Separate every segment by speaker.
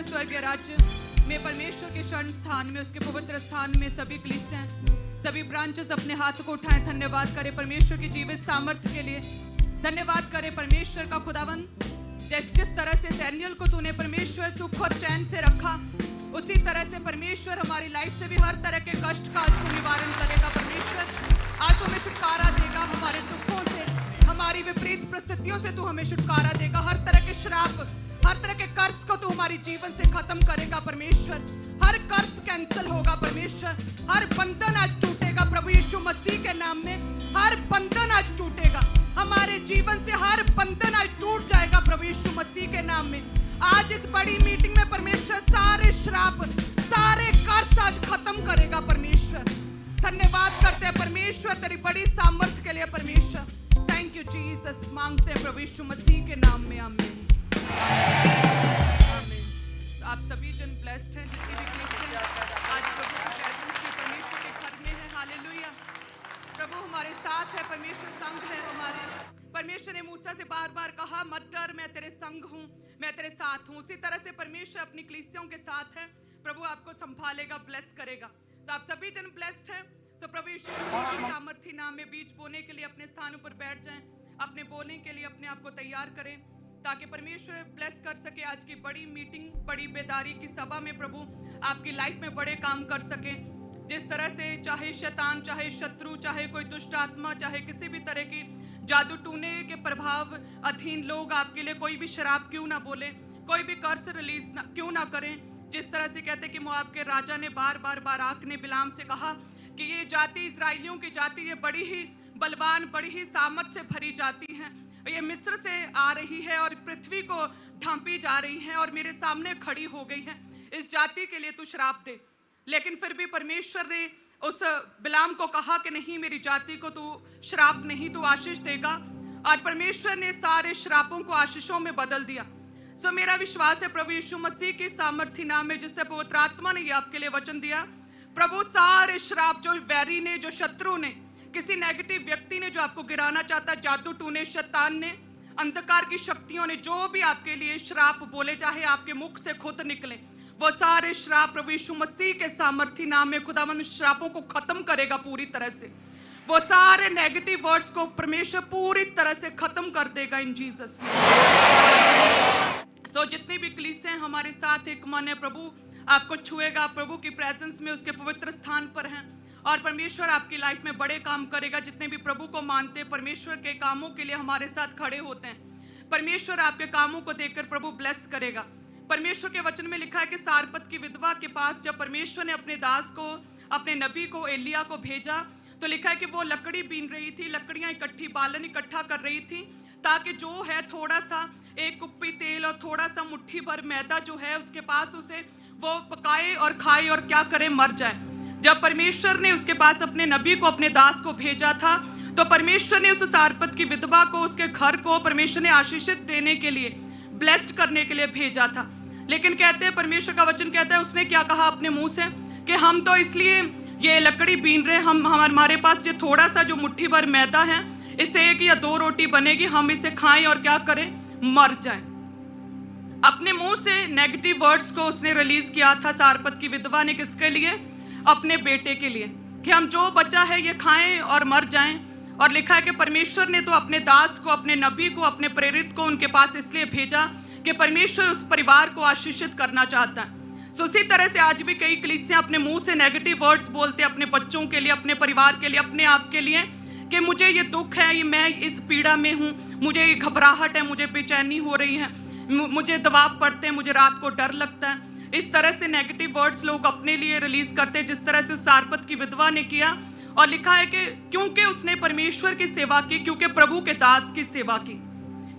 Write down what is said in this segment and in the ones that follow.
Speaker 1: स्वर्गीय राज्य में परमेश्वर के शरण स्थान में, उसके पवित्र स्थान में सभी कलीसियां, सभी ब्रांचेस अपने हाथ को उठाएं, धन्यवाद करें परमेश्वर की जीवित सामर्थ्य के लिए। धन्यवाद करें परमेश्वर का खुदावन, जिस तरह से डैनियल को तूने परमेश्वर सुख और चैन से रखा, उसी तरह से परमेश्वर हमारी लाइफ से भी हर तरह के कष्ट का आज तू निवारण करेगा। परमेश्वर आज तू हमें छुटकारा देगा, हमारे दुखों से, हमारी विपरीत परिस्थितियों से तू हमें छुटकारा देगा। हर तरह के श्राप, हर तरह के कर्ज को तू हमारी जीवन से खत्म करेगा। परमेश्वर हर कर्ज कैंसिल होगा। परमेश्वर हर बंधन आज टूटेगा प्रभु यीशु मसीह के नाम में। हर बंधन आज टूटेगा, हमारे जीवन से हर बंधन आज टूट जाएगा प्रभु यीशु मसीह के नाम में। आज इस बड़ी मीटिंग में परमेश्वर सारे श्राप, सारे कर्ज आज खत्म करेगा। परमेश्वर धन्यवाद करते हैं परमेश्वर तेरी बड़ी सामर्थ्य के लिए। परमेश्वर थैंक यू जीसस, मांगते हैं प्रभु यीशु मसीह के नाम में, आमीन आमीन। आप सभी जन ब्लेस्ड हैं, जितनी भी कलीसिया आज प्रभु की प्रेजेंस में, परमेश्वर के घर में है। हालेलुया, प्रभु हमारे साथ है, परमेश्वर संग है हमारे। परमेश्वर ने मूसा से बार बार कहा मत डर, मैं तेरे संग हूँ, मैं तेरे साथ हूँ। उसी तरह से परमेश्वर अपनी कलीसियों के साथ है। प्रभु आपको संभालेगा, ब्लेस करेगा। तो आप सभी जन ब्लेस्ड हैं। सो प्रभु यीशु मसीह के सामर्थ्य नाम में बीज बोने के लिए अपने स्थानों पर बैठ जाएं, अपने बोने के लिए अपने आप को तैयार करें, ताकि परमेश्वर ब्लेस कर सके। आज की बड़ी मीटिंग, बड़ी बेदारी की सभा में प्रभु आपकी लाइफ में बड़े काम कर सके। जिस तरह से चाहे शैतान, चाहे शत्रु, चाहे कोई दुष्ट आत्मा, चाहे किसी भी तरह की जादू टूने के प्रभाव अधीन लोग आपके लिए कोई भी शराब क्यों ना बोले, कोई भी कर्ज रिलीज क्यों ना करें। जिस तरह से कहते कि मोआब के राजा ने बार बार बाराक ने बिलाम से कहा कि ये जाति, इजराइलियों की जाति, ये बड़ी ही बलवान, बड़ी ही सामर्थ से भरी जाति है, ये मिस्र से आ रही है और पृथ्वी को ढांपी जा रही है और मेरे सामने खड़ी हो गई है। इस जाति के लिए तू श्राप दे। लेकिन फिर भी परमेश्वर ने उस बिलाम को कहा कि नहीं, मेरी जाति को तू श्राप नहीं, तू आशीष देगा। और परमेश्वर ने सारे श्रापों को आशीषों में बदल दिया। सो मेरा विश्वास है प्रभु यीशु मसीह की सामर्थ्य नाम में, जिससे पवित्र आत्मा ने ये आपके लिए वचन दिया, प्रभु सारे श्राप जो वैरी ने, जो शत्रु ने, किसी नेगेटिव व्यक्ति ने जो आपको गिराना चाहता, जादू टूने, शैतान ने, अंधकार की शक्तियों ने जो भी आपके लिए श्राप बोले, चाहे आपके मुख से खुद निकले, वो सारे श्राप प्रभु यीशु मसीह के सामर्थ्य नाम में खुदावंद श्रापों को खत्म करेगा पूरी तरह से। वो सारे नेगेटिव वर्ड्स को परमेश्वर पूरी तरह से खत्म कर देगा इन जीसस नेम। सो जितनी भी कलीसियां हमारे साथ एक मन है, प्रभु आपको छुएगा, प्रभु की प्रेजेंस में उसके पवित्र स्थान पर हैं और परमेश्वर आपकी लाइफ में बड़े काम करेगा। जितने भी प्रभु को मानते हैं, परमेश्वर के कामों के लिए हमारे साथ खड़े होते हैं, परमेश्वर आपके कामों को देखकर प्रभु ब्लेस करेगा। परमेश्वर के वचन में लिखा है कि सारपत की विधवा के पास जब परमेश्वर ने अपने दास को, अपने नबी को, एलिया को भेजा, तो लिखा है कि वो लकड़ी बीन रही थी, लकड़ियां इकट्ठी, बालन इकट्ठा कर रही थी, ताकि जो है थोड़ा सा, एक कुप्पी तेल और थोड़ा सा मुट्ठी भर मैदा जो है उसके पास, उसे वो पकाए और खाए और क्या करे, मर जाए। जब परमेश्वर ने उसके पास अपने नबी को, अपने दास को भेजा था, तो परमेश्वर ने उस सारपत की विधवा को, उसके घर को परमेश्वर ने आशीषित देने के लिए, ब्लेस्ड करने के लिए भेजा था। लेकिन कहते हैं, परमेश्वर का वचन कहता है, उसने क्या कहा अपने मुंह से कि हम तो इसलिए ये लकड़ी बीन रहे, हमारे पास ये थोड़ा सा जो मुट्ठी भर मैदा है, इससे 1 या 2 रोटी बनेगी, हम इसे खाएं और क्या करें, मर जाएं। अपने मुंह से नेगेटिव वर्ड्स को उसने रिलीज किया था सारपत की विधवा ने। किसके लिए? अपने बेटे के लिए, कि हम जो बचा है ये खाएं और मर जाएं। और लिखा है कि परमेश्वर ने तो अपने दास को, अपने नबी को, अपने प्रेरित को उनके पास इसलिए भेजा कि परमेश्वर उस परिवार को आशीषित करना चाहता है। सो उसी तरह से आज भी कई कलीसियां अपने मुंह से नेगेटिव वर्ड्स बोलते हैं अपने बच्चों के लिए, अपने परिवार के लिए, अपने आप के लिए, कि मुझे ये दुख है, ये मैं इस पीड़ा में हूँ, मुझे ये घबराहट है, मुझे बेचैनी हो रही है, मुझे दबाव पड़ते हैं, मुझे रात को डर लगता है। इस तरह से नेगेटिव वर्ड्स लोग अपने लिए रिलीज करते हैं, जिस तरह से उस सारपत की विधवा ने किया। और लिखा है कि क्योंकि उसने परमेश्वर की सेवा की, क्योंकि प्रभु के दास की सेवा की,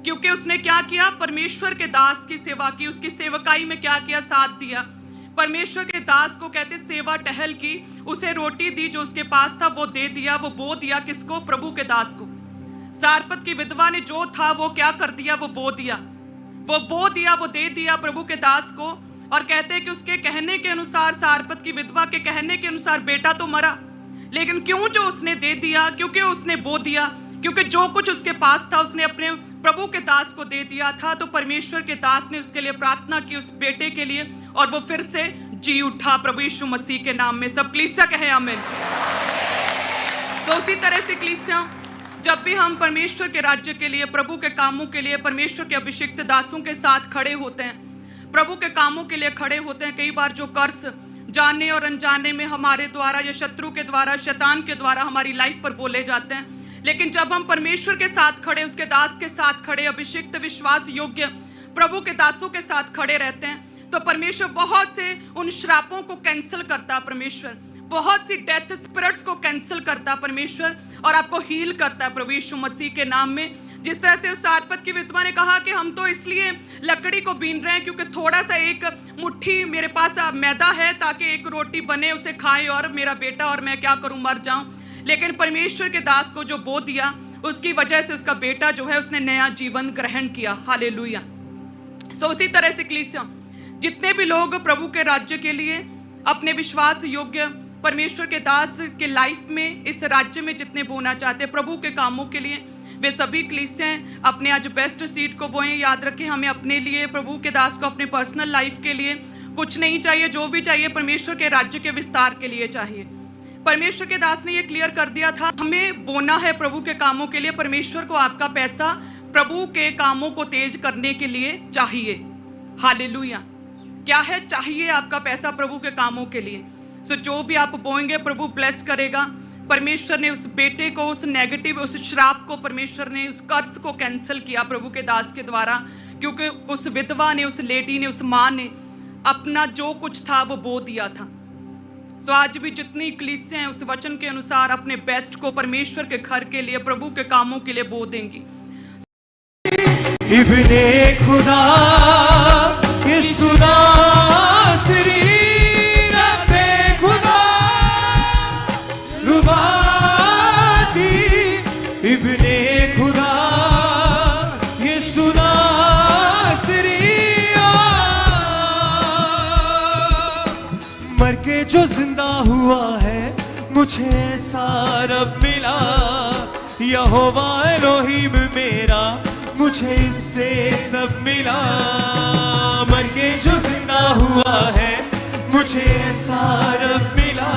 Speaker 1: क्योंकि उसने क्या किया, परमेश्वर के दास की सेवा की, उसकी सेवकाई में क्या किया, साथ दिया। परमेश्वर के दास को कहते सेवा टहल की, उसे रोटी दी, जो उसके पास था वो दे दिया, वो बो दिया। किसको? प्रभु के दास को। सारपत की विधवा ने जो था वो क्या कर दिया, वो बो दिया, वो बो दिया, वो दे दिया प्रभु के दास को। और कहते हैं कि उसके कहने के अनुसार, सारपत की विधवा के कहने के अनुसार बेटा तो मरा, लेकिन क्यों जो उसने दे दिया, क्योंकि उसने बो दिया, क्योंकि जो कुछ उसके पास था उसने अपने प्रभु के दास को दे दिया था। तो परमेश्वर के दास ने उसके लिए प्रार्थना की, उस बेटे के लिए, और वो फिर से जी उठा प्रभु यीशु मसीह के नाम में। सब कलीसिया कहे आमीन। उसी तरह से कलीसिया, जब भी हम परमेश्वर के राज्य के लिए, प्रभु के कामों के लिए, परमेश्वर के अभिषिक्त दासों के साथ खड़े होते हैं, प्रभु के कामों के लिए खड़े होते हैं, कई बार जो कर्ज जाने और अनजाने में हमारे द्वारा या शत्रु के द्वारा, शैतान के द्वारा हमारी लाइफ पर बोले जाते हैं, लेकिन जब हम परमेश्वर के साथ खड़े, उसके दास के साथ खड़े, अभिषिक्त विश्वास योग्य प्रभु के दासों के साथ खड़े रहते हैं, तो परमेश्वर बहुत से उन श्रापों को कैंसिल करता है। परमेश्वर बहुत सी डेथ स्पिरिट्स को कैंसिल करता है परमेश्वर, और आपको हील करता है प्रभु यीशु मसीह के नाम में। जिस तरह से उस सारपत की विधवा ने कहा कि हम तो इसलिए लकड़ी को बीन रहे हैं क्योंकि थोड़ा सा एक मुट्ठी मेरे पास मैदा है ताकि एक रोटी बने, उसे खाए, और मेरा बेटा और मैं क्या करूं, मर जाऊं। लेकिन परमेश्वर के दास को जो बो दिया, उसकी वजह से उसका बेटा जो है उसने नया जीवन ग्रहण किया। हालेलुया। उसी तरह से कलीसिया, जितने भी लोग प्रभु के राज्य के लिए अपने विश्वास योग्य परमेश्वर के दास के लाइफ में, इस राज्य में जितने बोना चाहते हैं प्रभु के कामों के लिए, वे सभी कलीसिया अपने आज बेस्ट सीड को बोएं। याद रखें, हमें अपने लिए, प्रभु के दास को अपने पर्सनल लाइफ के लिए कुछ नहीं चाहिए, जो भी चाहिए परमेश्वर के राज्य के विस्तार के लिए चाहिए। परमेश्वर के दास ने ये क्लियर कर दिया था, हमें बोना है प्रभु के कामों के लिए। परमेश्वर को आपका पैसा प्रभु के कामों को तेज करने के लिए चाहिए। हालेलुया। क्या है? चाहिए आपका पैसा प्रभु के कामों के लिए। जो भी आप बोएंगे प्रभु ब्लेस करेगा। परमेश्वर ने उस बेटे को, उस नेगेटिव, उस श्राप को, परमेश्वर ने उस कर्ज को कैंसिल किया प्रभु के दास के द्वारा, क्योंकि उस विधवा ने, उस लेडी ने, उस माँ ने अपना जो कुछ था वो बो दिया था। आज भी जितनी कलीसियां हैं उस वचन के अनुसार अपने बेस्ट को परमेश्वर के घर के लिए, प्रभु के कामों के लिए बो देंगी।
Speaker 2: इब्ने खुदा यीशु नासरी रब्बे खुदा लुबाती, इब्ने खुदा यीशु नासरी मर के जो जिंदा हुआ है, मुझे ऐसा रब मिला। यहोवा एलोहीम मेरा, मुझे इससे सब मिला। मर के जो जिंदा हुआ है, मुझे ऐसा रब मिला।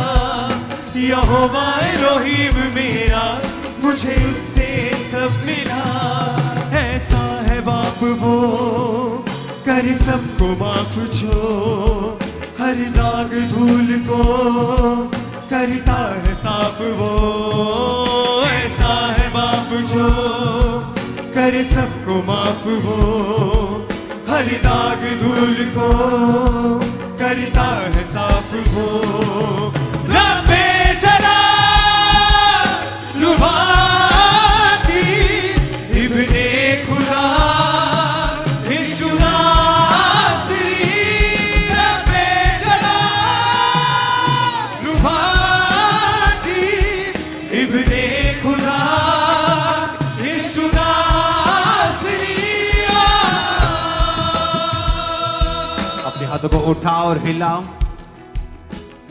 Speaker 2: यहोवा एलोहीम मेरा, मुझे उससे सब मिला। ऐसा है बाप वो, कर सबको माफ जो, हर दाग धूल को करता है साफ वो। ऐसा है बाप जो, कर सबको माफ वो, हर दाग धूल को करता है साफ वो। रब्बे जला लुबाती, इब्ने खुदा यीशु नासरी, रब्बे जला लुबाती, इब्ने खुदा
Speaker 3: हाथों को उठाओ और हिलाओ।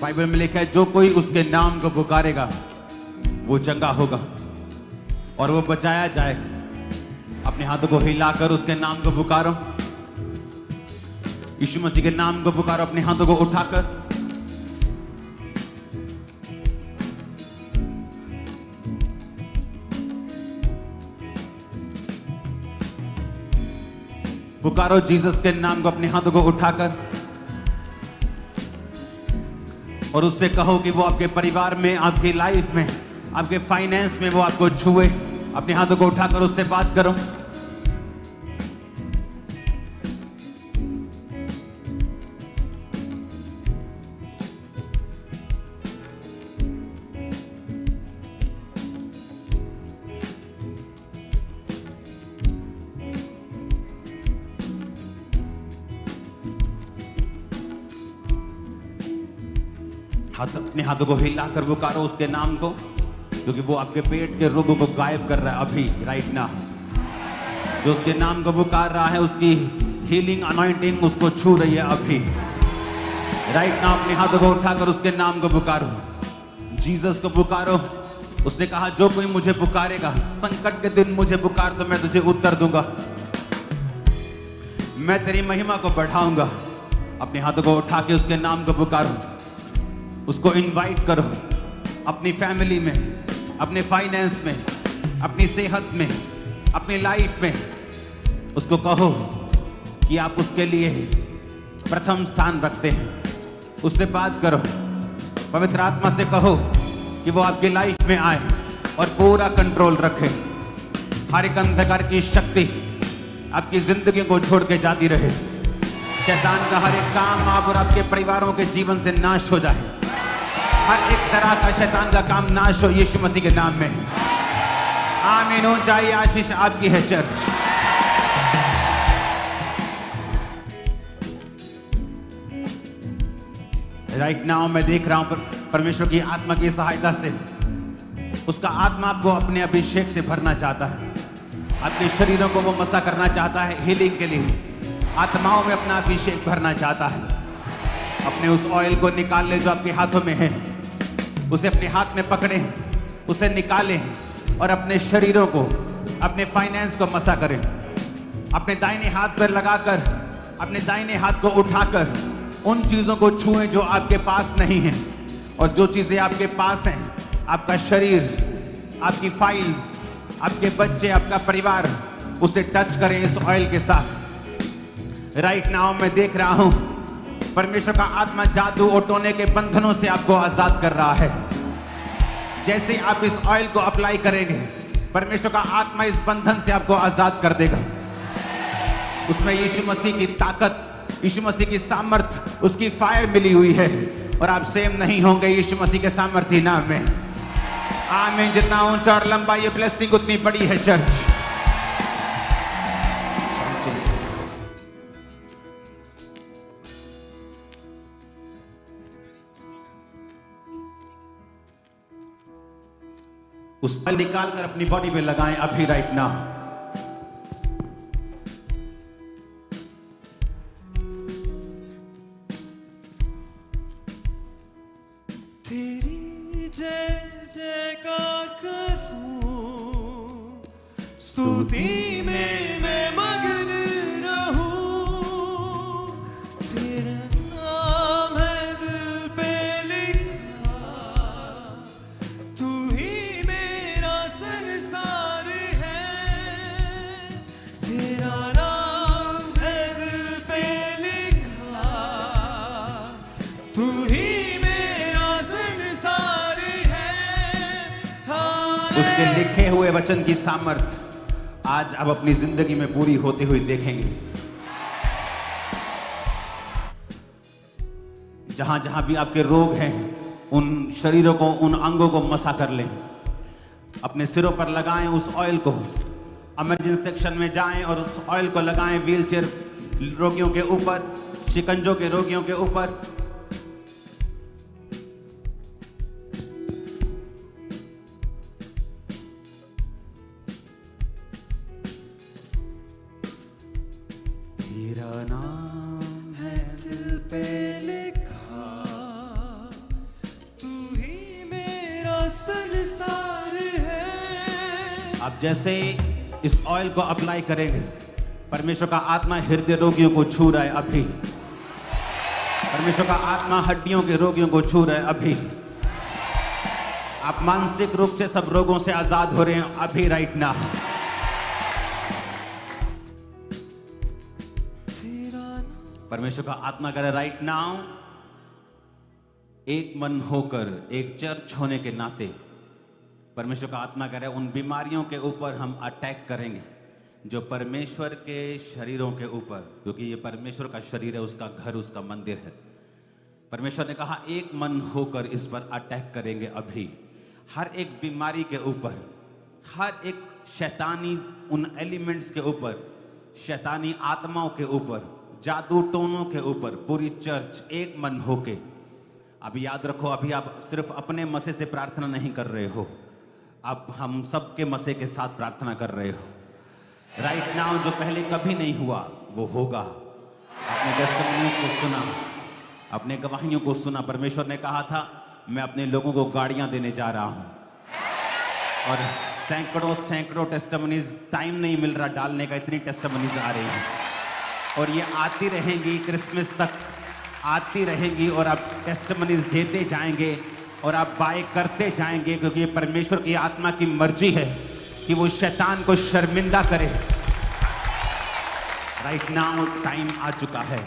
Speaker 3: बाइबल में लिखा है, जो कोई उसके नाम को पुकारेगा वो चंगा होगा और वो बचाया जाएगा। अपने हाथों को हिलाकर उसके नाम को पुकारो, यीशु मसीह के नाम को पुकारो अपने हाथों को उठाकर। पुकारो जीसस के नाम को अपने हाथों को उठाकर, और उससे कहो कि वो आपके परिवार में, आपकी लाइफ में, आपके फाइनेंस में वो आपको छुए। अपने हाथों को उठाकर उससे बात करो। अपने हाथों को हिलाकर पुकारो उसके नाम को, क्योंकि वो आपके पेट के रोगों को गायब कर रहा है अभी, राइट नाउ। जो उसके नाम को पुकार रहा है, उसकी हीलिंग अनॉइंटिंग उसको छू रही है अभी, राइट नाउ। अपने हाथों को उठाकर उसके नाम को पुकारो, जीसस को पुकारो, उसने कहा जो कोई मुझे पुकारेगा, संकट के दिन मुझे पुकार तो मैं तुझे उत्तर दूंगा, मैं तेरी महिमा को बढ़ाऊंगा। अपने हाथों को उठा के उसके नाम को पुकारो, उसको इनवाइट करो अपनी फैमिली में, अपने फाइनेंस में, अपनी सेहत में, अपनी लाइफ में। उसको कहो कि आप उसके लिए प्रथम स्थान रखते हैं। उससे बात करो, पवित्र आत्मा से कहो कि वो आपकी लाइफ में आए और पूरा कंट्रोल रखे। हर एक अंधकार की शक्ति आपकी जिंदगी को छोड़ के जाती रहे। शैतान का हर एक काम आप और आपके परिवारों के जीवन से नाश हो जाए। हर एक तरह का शैतान का काम नाश हो यीशु मसीह के नाम में। आमीन। ऊंचाई आशीष आपकी है चर्च। राइट नाउ मैं देख रहा हूं परमेश्वर की आत्मा की सहायता से उसका आत्मा आपको अपने अभिषेक से भरना चाहता है। आपके शरीरों को वो मसा करना चाहता है हीलिंग के लिए। आत्माओं में अपना अभिषेक भरना चाहता है। अपने उस ऑयल को निकाल ले जो आपके हाथों में है, उसे अपने हाथ में पकड़ें, उसे निकालें और अपने शरीरों को, अपने फाइनेंस को मसा करें। अपने दाहिने हाथ पर लगाकर, अपने दाहिने हाथ को उठाकर उन चीजों को छुएं जो आपके पास नहीं हैं, और जो चीजें आपके पास हैं, आपका शरीर, आपकी फाइल्स, आपके बच्चे, आपका परिवार, उसे टच करें इस ऑयल के साथ। राइट नाउ मैं देख रहा हूं परमेश्वर का आत्मा जादू और टोने के बंधनों से आपको आजाद कर रहा है। जैसे आप इस ऑयल को अप्लाई करेंगे, परमेश्वर का आत्मा इस बंधन से आपको आजाद कर देगा। उसमें यीशु मसीह की ताकत, यीशु मसीह की सामर्थ, उसकी फायर मिली हुई है और आप सेम नहीं होंगे यीशु मसीह के सामर्थी नाम में। आमीन। जितना ऊंचा और लंबा ये ब्लेसिंग उतनी बड़ी है चर्च। उस ऑयल निकाल कर अपनी बॉडी पे लगाएं अभी राइट नाउ।
Speaker 2: तेरी जय जयकार करूं, स्तुति में मैं मगन रहूं। तेरा नाम है दिल पे लिखा, तू ही मेरा संसार है। तेरा नाम है दिल पे लिखा, तू ही
Speaker 3: उसके लिखे हुए वचन की सामर्थ आज आप अपनी जिंदगी में पूरी होते हुए देखेंगे। जहां जहां भी आपके रोग हैं, उन शरीरों को, उन अंगों को मसा कर लें। अपने सिरों पर लगाएं उस ऑयल को। इमरजेंसी सेक्शन में जाएं और उस ऑयल को लगाएं व्हीलचेयर रोगियों के ऊपर, शिकंजों के रोगियों के ऊपर।
Speaker 2: तेरा नाम है दिल पे लिखा, तू ही मेरा संसार है।
Speaker 3: आप जैसे इस ऑयल को अप्लाई करेंगे, परमेश्वर का आत्मा हृदय रोगियों को छू रहा है अभी। परमेश्वर का आत्मा हड्डियों के रोगियों को छू रहा है अभी। आप मानसिक रूप से सब रोगों से आजाद हो रहे हैं अभी राइट नाउ। परमेश्वर का आत्मा कह रहा है राइट नाउ, एक मन होकर, एक चर्च होने के नाते परमेश्वर का आत्मा कह रहा है उन बीमारियों के ऊपर हम अटैक करेंगे जो परमेश्वर के शरीरों के ऊपर, क्योंकि ये परमेश्वर का शरीर है, उसका घर, उसका मंदिर है। परमेश्वर ने कहा एक मन होकर इस पर अटैक करेंगे अभी। हर एक बीमारी के ऊपर, हर एक शैतानी उन एलिमेंट्स के ऊपर, शैतानी आत्माओं के ऊपर, जादू टोनों के ऊपर पूरी चर्च एक मन होके। अभी याद रखो, अभी आप सिर्फ अपने मसे से प्रार्थना नहीं कर रहे हो, आप हम सबके मसे के साथ प्रार्थना कर रहे हो। राइट नाउ जो पहले कभी नहीं हुआ वो होगा। आपने टेस्टिमनीज को सुना, अपने गवाहियों को सुना। परमेश्वर ने कहा था मैं अपने लोगों को गाड़ियां देने जा रहा हूं। और सैकड़ों सैकड़ों टेस्टिमनीज, टाइम नहीं मिल रहा डालने का, इतनी टेस्टिमनीज आ रही हैं और ये आती रहेंगी, क्रिसमस तक आती रहेंगी और आप टेस्टिमनीज देते जाएंगे और आप बाय करते जाएंगे, क्योंकि ये परमेश्वर की आत्मा की मर्जी है कि वो शैतान को शर्मिंदा करे। राइट नाउ टाइम आ चुका है।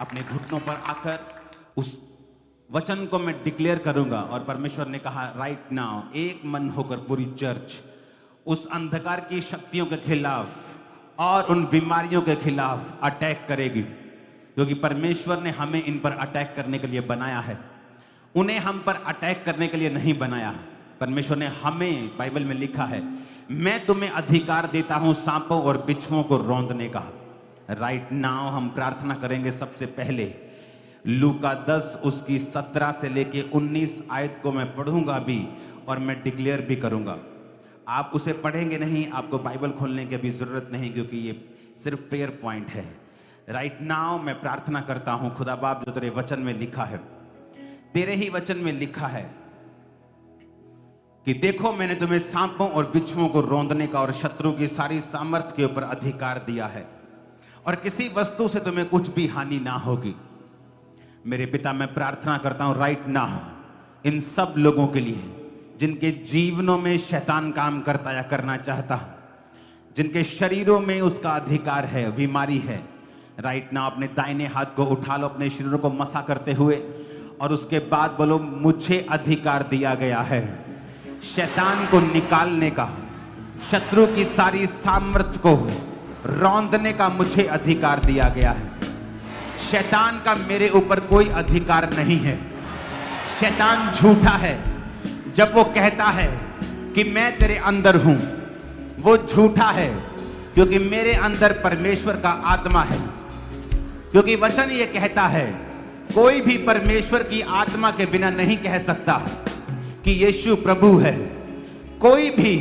Speaker 3: अपने घुटनों पर आकर उस वचन को मैं डिक्लेयर करूंगा और परमेश्वर ने कहा राइट नाउ एक मन होकर पूरी चर्च उस अंधकार की शक्तियों के खिलाफ और उन बीमारियों के खिलाफ अटैक करेगी, क्योंकि परमेश्वर ने हमें इन पर अटैक करने के लिए बनाया है, उन्हें हम पर अटैक करने के लिए नहीं बनाया। परमेश्वर ने हमें, बाइबल में लिखा है, मैं तुम्हें अधिकार देता हूं सांपों और बिच्छुओं को रौंदने का। राइट नाउ हम प्रार्थना करेंगे। सबसे पहले लूका 10 उसकी 17 से लेके 19 आयत को मैं पढ़ूंगा भी और मैं डिक्लेयर भी करूंगा। आप उसे पढ़ेंगे नहीं, आपको बाइबल खोलने की भी जरूरत नहीं, क्योंकि ये सिर्फ प्रेयर पॉइंट है। राइट नाउ मैं प्रार्थना करता हूं, खुदा बाप जो तेरे वचन में लिखा है, तेरे ही वचन में लिखा है कि देखो मैंने तुम्हें सांपों और बिच्छुओं को रौंदने का और शत्रु की सारी सामर्थ के ऊपर अधिकार दिया है और किसी वस्तु से तुम्हें कुछ भी हानि ना होगी। मेरे पिता मैं प्रार्थना करता हूं राइट नाउ इन सब लोगों के लिए जिनके जीवनों में शैतान काम करता या करना चाहता, जिनके शरीरों में उसका अधिकार है, बीमारी है। राइट नाउ अपने दाहिने हाथ को उठा लो, अपने शरीरों को मसा करते हुए और उसके बाद बोलो मुझे अधिकार दिया गया है शैतान को निकालने का, शत्रु की सारी सामर्थ को रौंदने का मुझे अधिकार दिया गया है। शैतान का मेरे ऊपर कोई अधिकार नहीं है। शैतान झूठा है। जब वो कहता है कि मैं तेरे अंदर हूं, वो झूठा है, क्योंकि मेरे अंदर परमेश्वर का आत्मा है। क्योंकि वचन ये कहता है कोई भी परमेश्वर की आत्मा के बिना नहीं कह सकता कि यीशु प्रभु है। कोई भी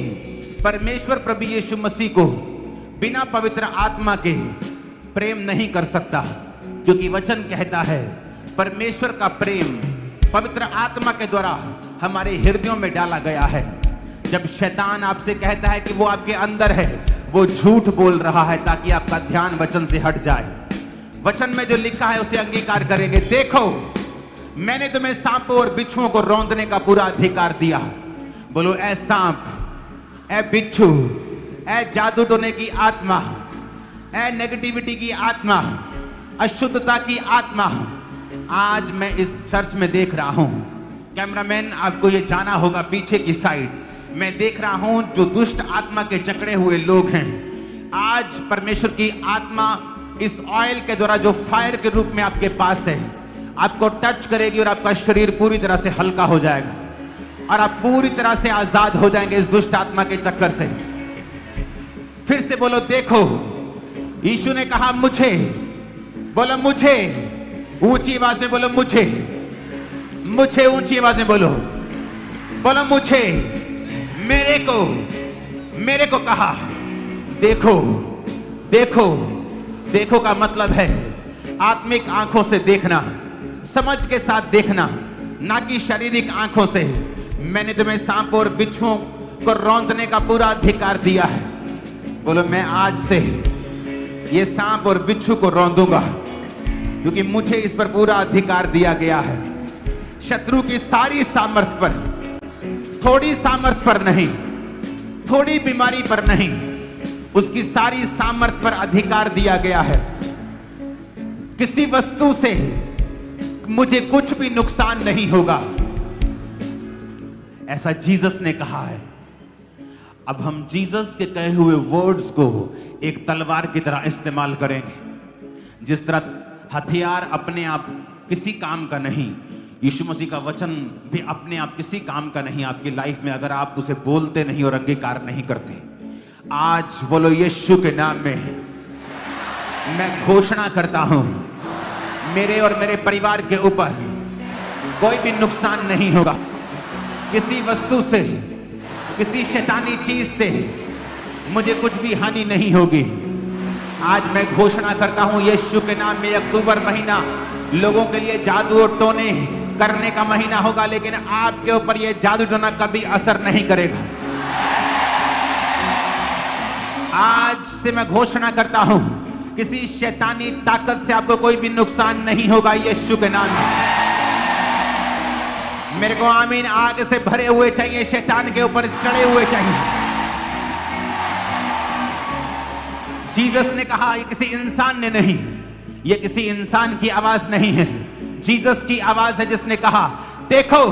Speaker 3: परमेश्वर प्रभु यीशु मसीह को बिना पवित्र आत्मा के प्रेम नहीं कर सकता, क्योंकि वचन कहता है परमेश्वर का प्रेम पवित्र आत्मा के द्वारा हमारे हृदयों में डाला गया है। जब शैतान आपसे कहता है कि वो आपके अंदर है, वो झूठ बोल रहा है ताकि आपका ध्यान वचन से हट जाए। वचन में जो लिखा है उसे अंगीकार करेंगे। देखो मैंने तुम्हें सांपों और बिच्छुओं को रौंदने का पूरा अधिकार दिया। बोलो ऐ सांप, ऐ बिच्छू, ऐ जादू टोने की आत्मा, ऐ नेगेटिविटी की आत्मा, अशुद्धता की आत्मा, आज मैं इस चर्च में देख रहा हूं। कैमरामैन आपको ये जाना होगा पीछे की साइड, मैं देख रहा हूं जो दुष्ट आत्मा के जकड़े हुए लोग हैं। आज परमेश्वर की आत्मा इस ऑयल के द्वारा जो फायर के रूप में आपके पास है, आपको टच करेगी और आपका शरीर पूरी तरह से हल्का हो जाएगा और आप पूरी तरह से आजाद हो जाएंगे इस दुष्ट आत्मा के चक्कर से। फिर से बोलो देखो, यीशु ने कहा मुझे, बोलो मुझे, ऊंची आवाज में बोलो मुझे, मुझे ऊंची आवाज में बोलो, बोलो मुझे, मेरे को कहा। देखो देखो, देखो का मतलब है आत्मिक आंखों से देखना, समझ के साथ देखना, ना कि शारीरिक आंखों से। मैंने तुम्हें सांपों और बिच्छुओं को रौंदने का पूरा अधिकार दिया है। बोलो मैं आज से ये सांप और बिच्छू को रौंदूंगा, क्योंकि मुझे इस पर पूरा अधिकार दिया गया है। शत्रु की सारी सामर्थ पर, थोड़ी सामर्थ पर नहीं, थोड़ी बीमारी पर नहीं, उसकी सारी सामर्थ पर अधिकार दिया गया है। किसी वस्तु से मुझे कुछ भी नुकसान नहीं होगा, ऐसा जीसस ने कहा है। अब हम जीसस के कहे हुए वर्ड्स को एक तलवार की तरह इस्तेमाल करेंगे। जिस तरह हथियार अपने आप किसी काम का नहीं, यीशु मसीह का वचन भी अपने आप किसी काम का नहीं आपकी लाइफ में, अगर आप उसे बोलते नहीं और अंगीकार नहीं करते। आज बोलो यीशु के नाम में मैं घोषणा करता हूं, मेरे और मेरे परिवार के ऊपर कोई भी नुकसान नहीं होगा। किसी वस्तु से, किसी शैतानी चीज से मुझे कुछ भी हानि नहीं होगी। आज मैं घोषणा करता हूं यीशु के नाम में, अक्टूबर महीना लोगों के लिए जादू और टोने करने का महीना होगा, लेकिन आपके ऊपर यह जादू टोना कभी असर नहीं करेगा। आज से मैं घोषणा करता हूं, किसी शैतानी ताकत से आपको कोई भी नुकसान नहीं होगा यीशु के नाम में। मेरे को आमीन आग से भरे हुए चाहिए, शैतान के ऊपर चढ़े हुए चाहिए। जीसस ने कहा, ये किसी इंसान ने नहीं, ये किसी इंसान की आवाज नहीं है, जीसस की आवाज है जिसने कहा, देखो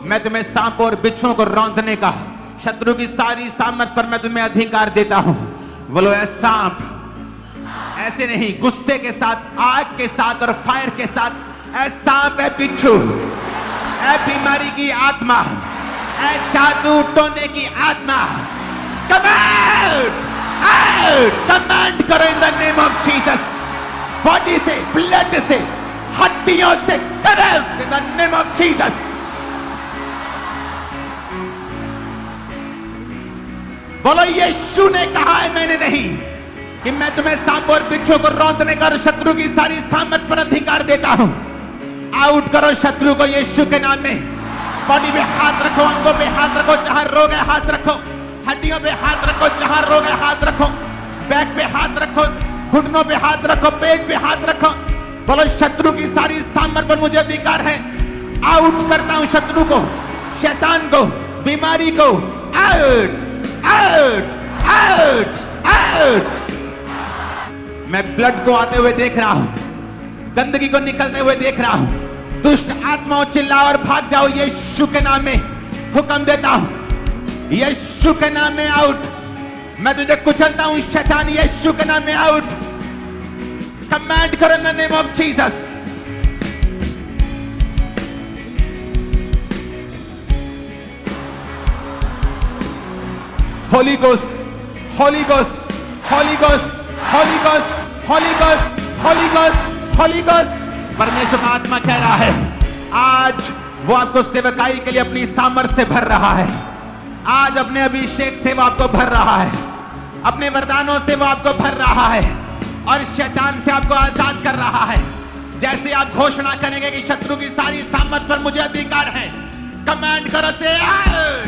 Speaker 3: मैं तुम्हें सांप और बिच्छुओं को रौंदने का, शत्रु की सारी सामर्थ पर मैं तुम्हें अधिकार देता हूं। बोलो ऐ सांप, ऐसे नहीं, गुस्से के साथ, आग के साथ और फायर के साथ, ऐ सांप, ऐ बिच्छू, ऐ बीमारी की आत्मा, ऐ जादू टोने की आत्मा, कमांड आउट, कमांड करो इन the name of Jesus. Body से, ब्लड से, हड्डियों से, command in the name of Jesus. बोलो यीशु ने कहा है, मैंने नहीं, कि मैं तुम्हें सांप और बिच्छू को रौंदने का और शत्रु की सारी सामर्थ पर अधिकार देता हूं। आउट करो शत्रु को यीशु के नाम में। बॉडी पे हाथ रखो, अंगों पे हाथ रखो, जहां रोग है हाथ रखो, हड्डियों पे हाथ रखो, जहां रोग है हाथ रखो, बैक पे हाथ रखो, घुटनों पे हाथ रखो, पेट पे हाथ रखो। बोलो शत्रु की सारी सामर्थ पर मुझे अधिकार है। आउट करता हूं शत्रु को, शैतान को, बीमारी को। Out out out out. मैं ब्लड को आते हुए देख रहा हूं, गंदगी को निकलते हुए देख रहा हूं। दुष्ट आत्माओं चिल्लाओ और भाग जाओ यीशु के नाम में। हुक्म देता हूं यीशु के नाम में आउट। मैं तुझे कुचलता हूं शैतान, यीशु के नाम में आउट। कमांड करो इन the name of Jesus. Holi ghost, Holi ghost, Holi ghost, Holi ghost, Holi ghost, Holi ghost, Holi ghost. परमेश्वर का आत्मा कह रहा है, आज वो आपको सेवकाई के लिए अपनी सामर्थ से भर रहा है। आज अपने अभिषेक से वो आपको भर रहा है, अपने वरदानों से वो आपको भर रहा है और शैतान से आपको आजाद कर रहा है। जैसे आप घोषणा करेंगे कि शत्रु की सारी सामर्थ पर मुझे अधिकार है, कमांड करो से आउट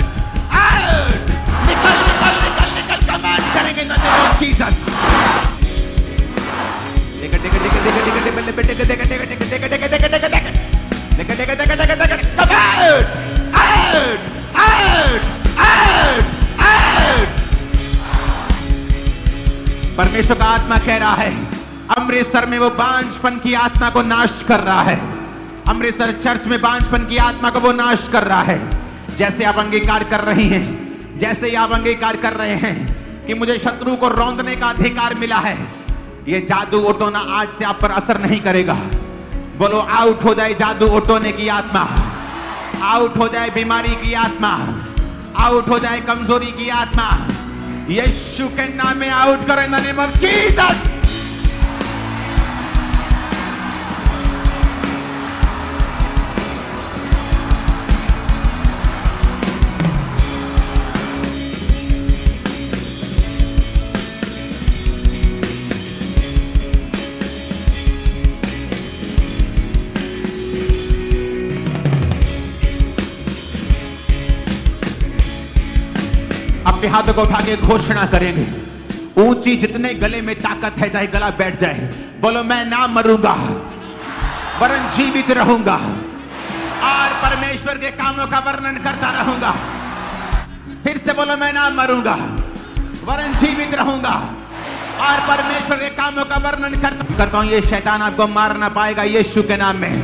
Speaker 3: आउट, निकल निकल निकल निकल। कमांड करेंगे इन द नेम ऑफ जीसस। परमेश्वर का आत्मा कह रहा है, अमृतसर में वो बांझपन की आत्मा को नाश कर रहा है। अमृतसर चर्च में बांझपन की आत्मा को वो नाश कर रहा है। जैसे आप अंगीकार कर रही हैं, जैसे आप अंगीकार कर रहे हैं कि मुझे शत्रु को रौंदने का अधिकार मिला है, ये जादू ओटोना आज से आप पर असर नहीं करेगा। बोलो आउट हो जाए जादू ओटोने की आत्मा, आउट हो जाए बीमारी की आत्मा, आउट हो जाए कमजोरी की आत्मा। यीशु के नाम में आउट करो इन द नेम ऑफ जीसस। अपने हाथों को उठा के घोषणा करेंगे, ऊंची जितने गले में ताकत है, चाहे गला बैठ जाए, बोलो मैं ना मरूंगा वरन जीवित रहूंगा और परमेश्वर के कामों का वर्णन करता रहूंगा। फिर से बोलो मैं ना मरूंगा वरन जीवित रहूंगा और परमेश्वर के कामों का वर्णन करता हूं। ये शैतान आपको मार ना पाएगा यीशु के नाम में।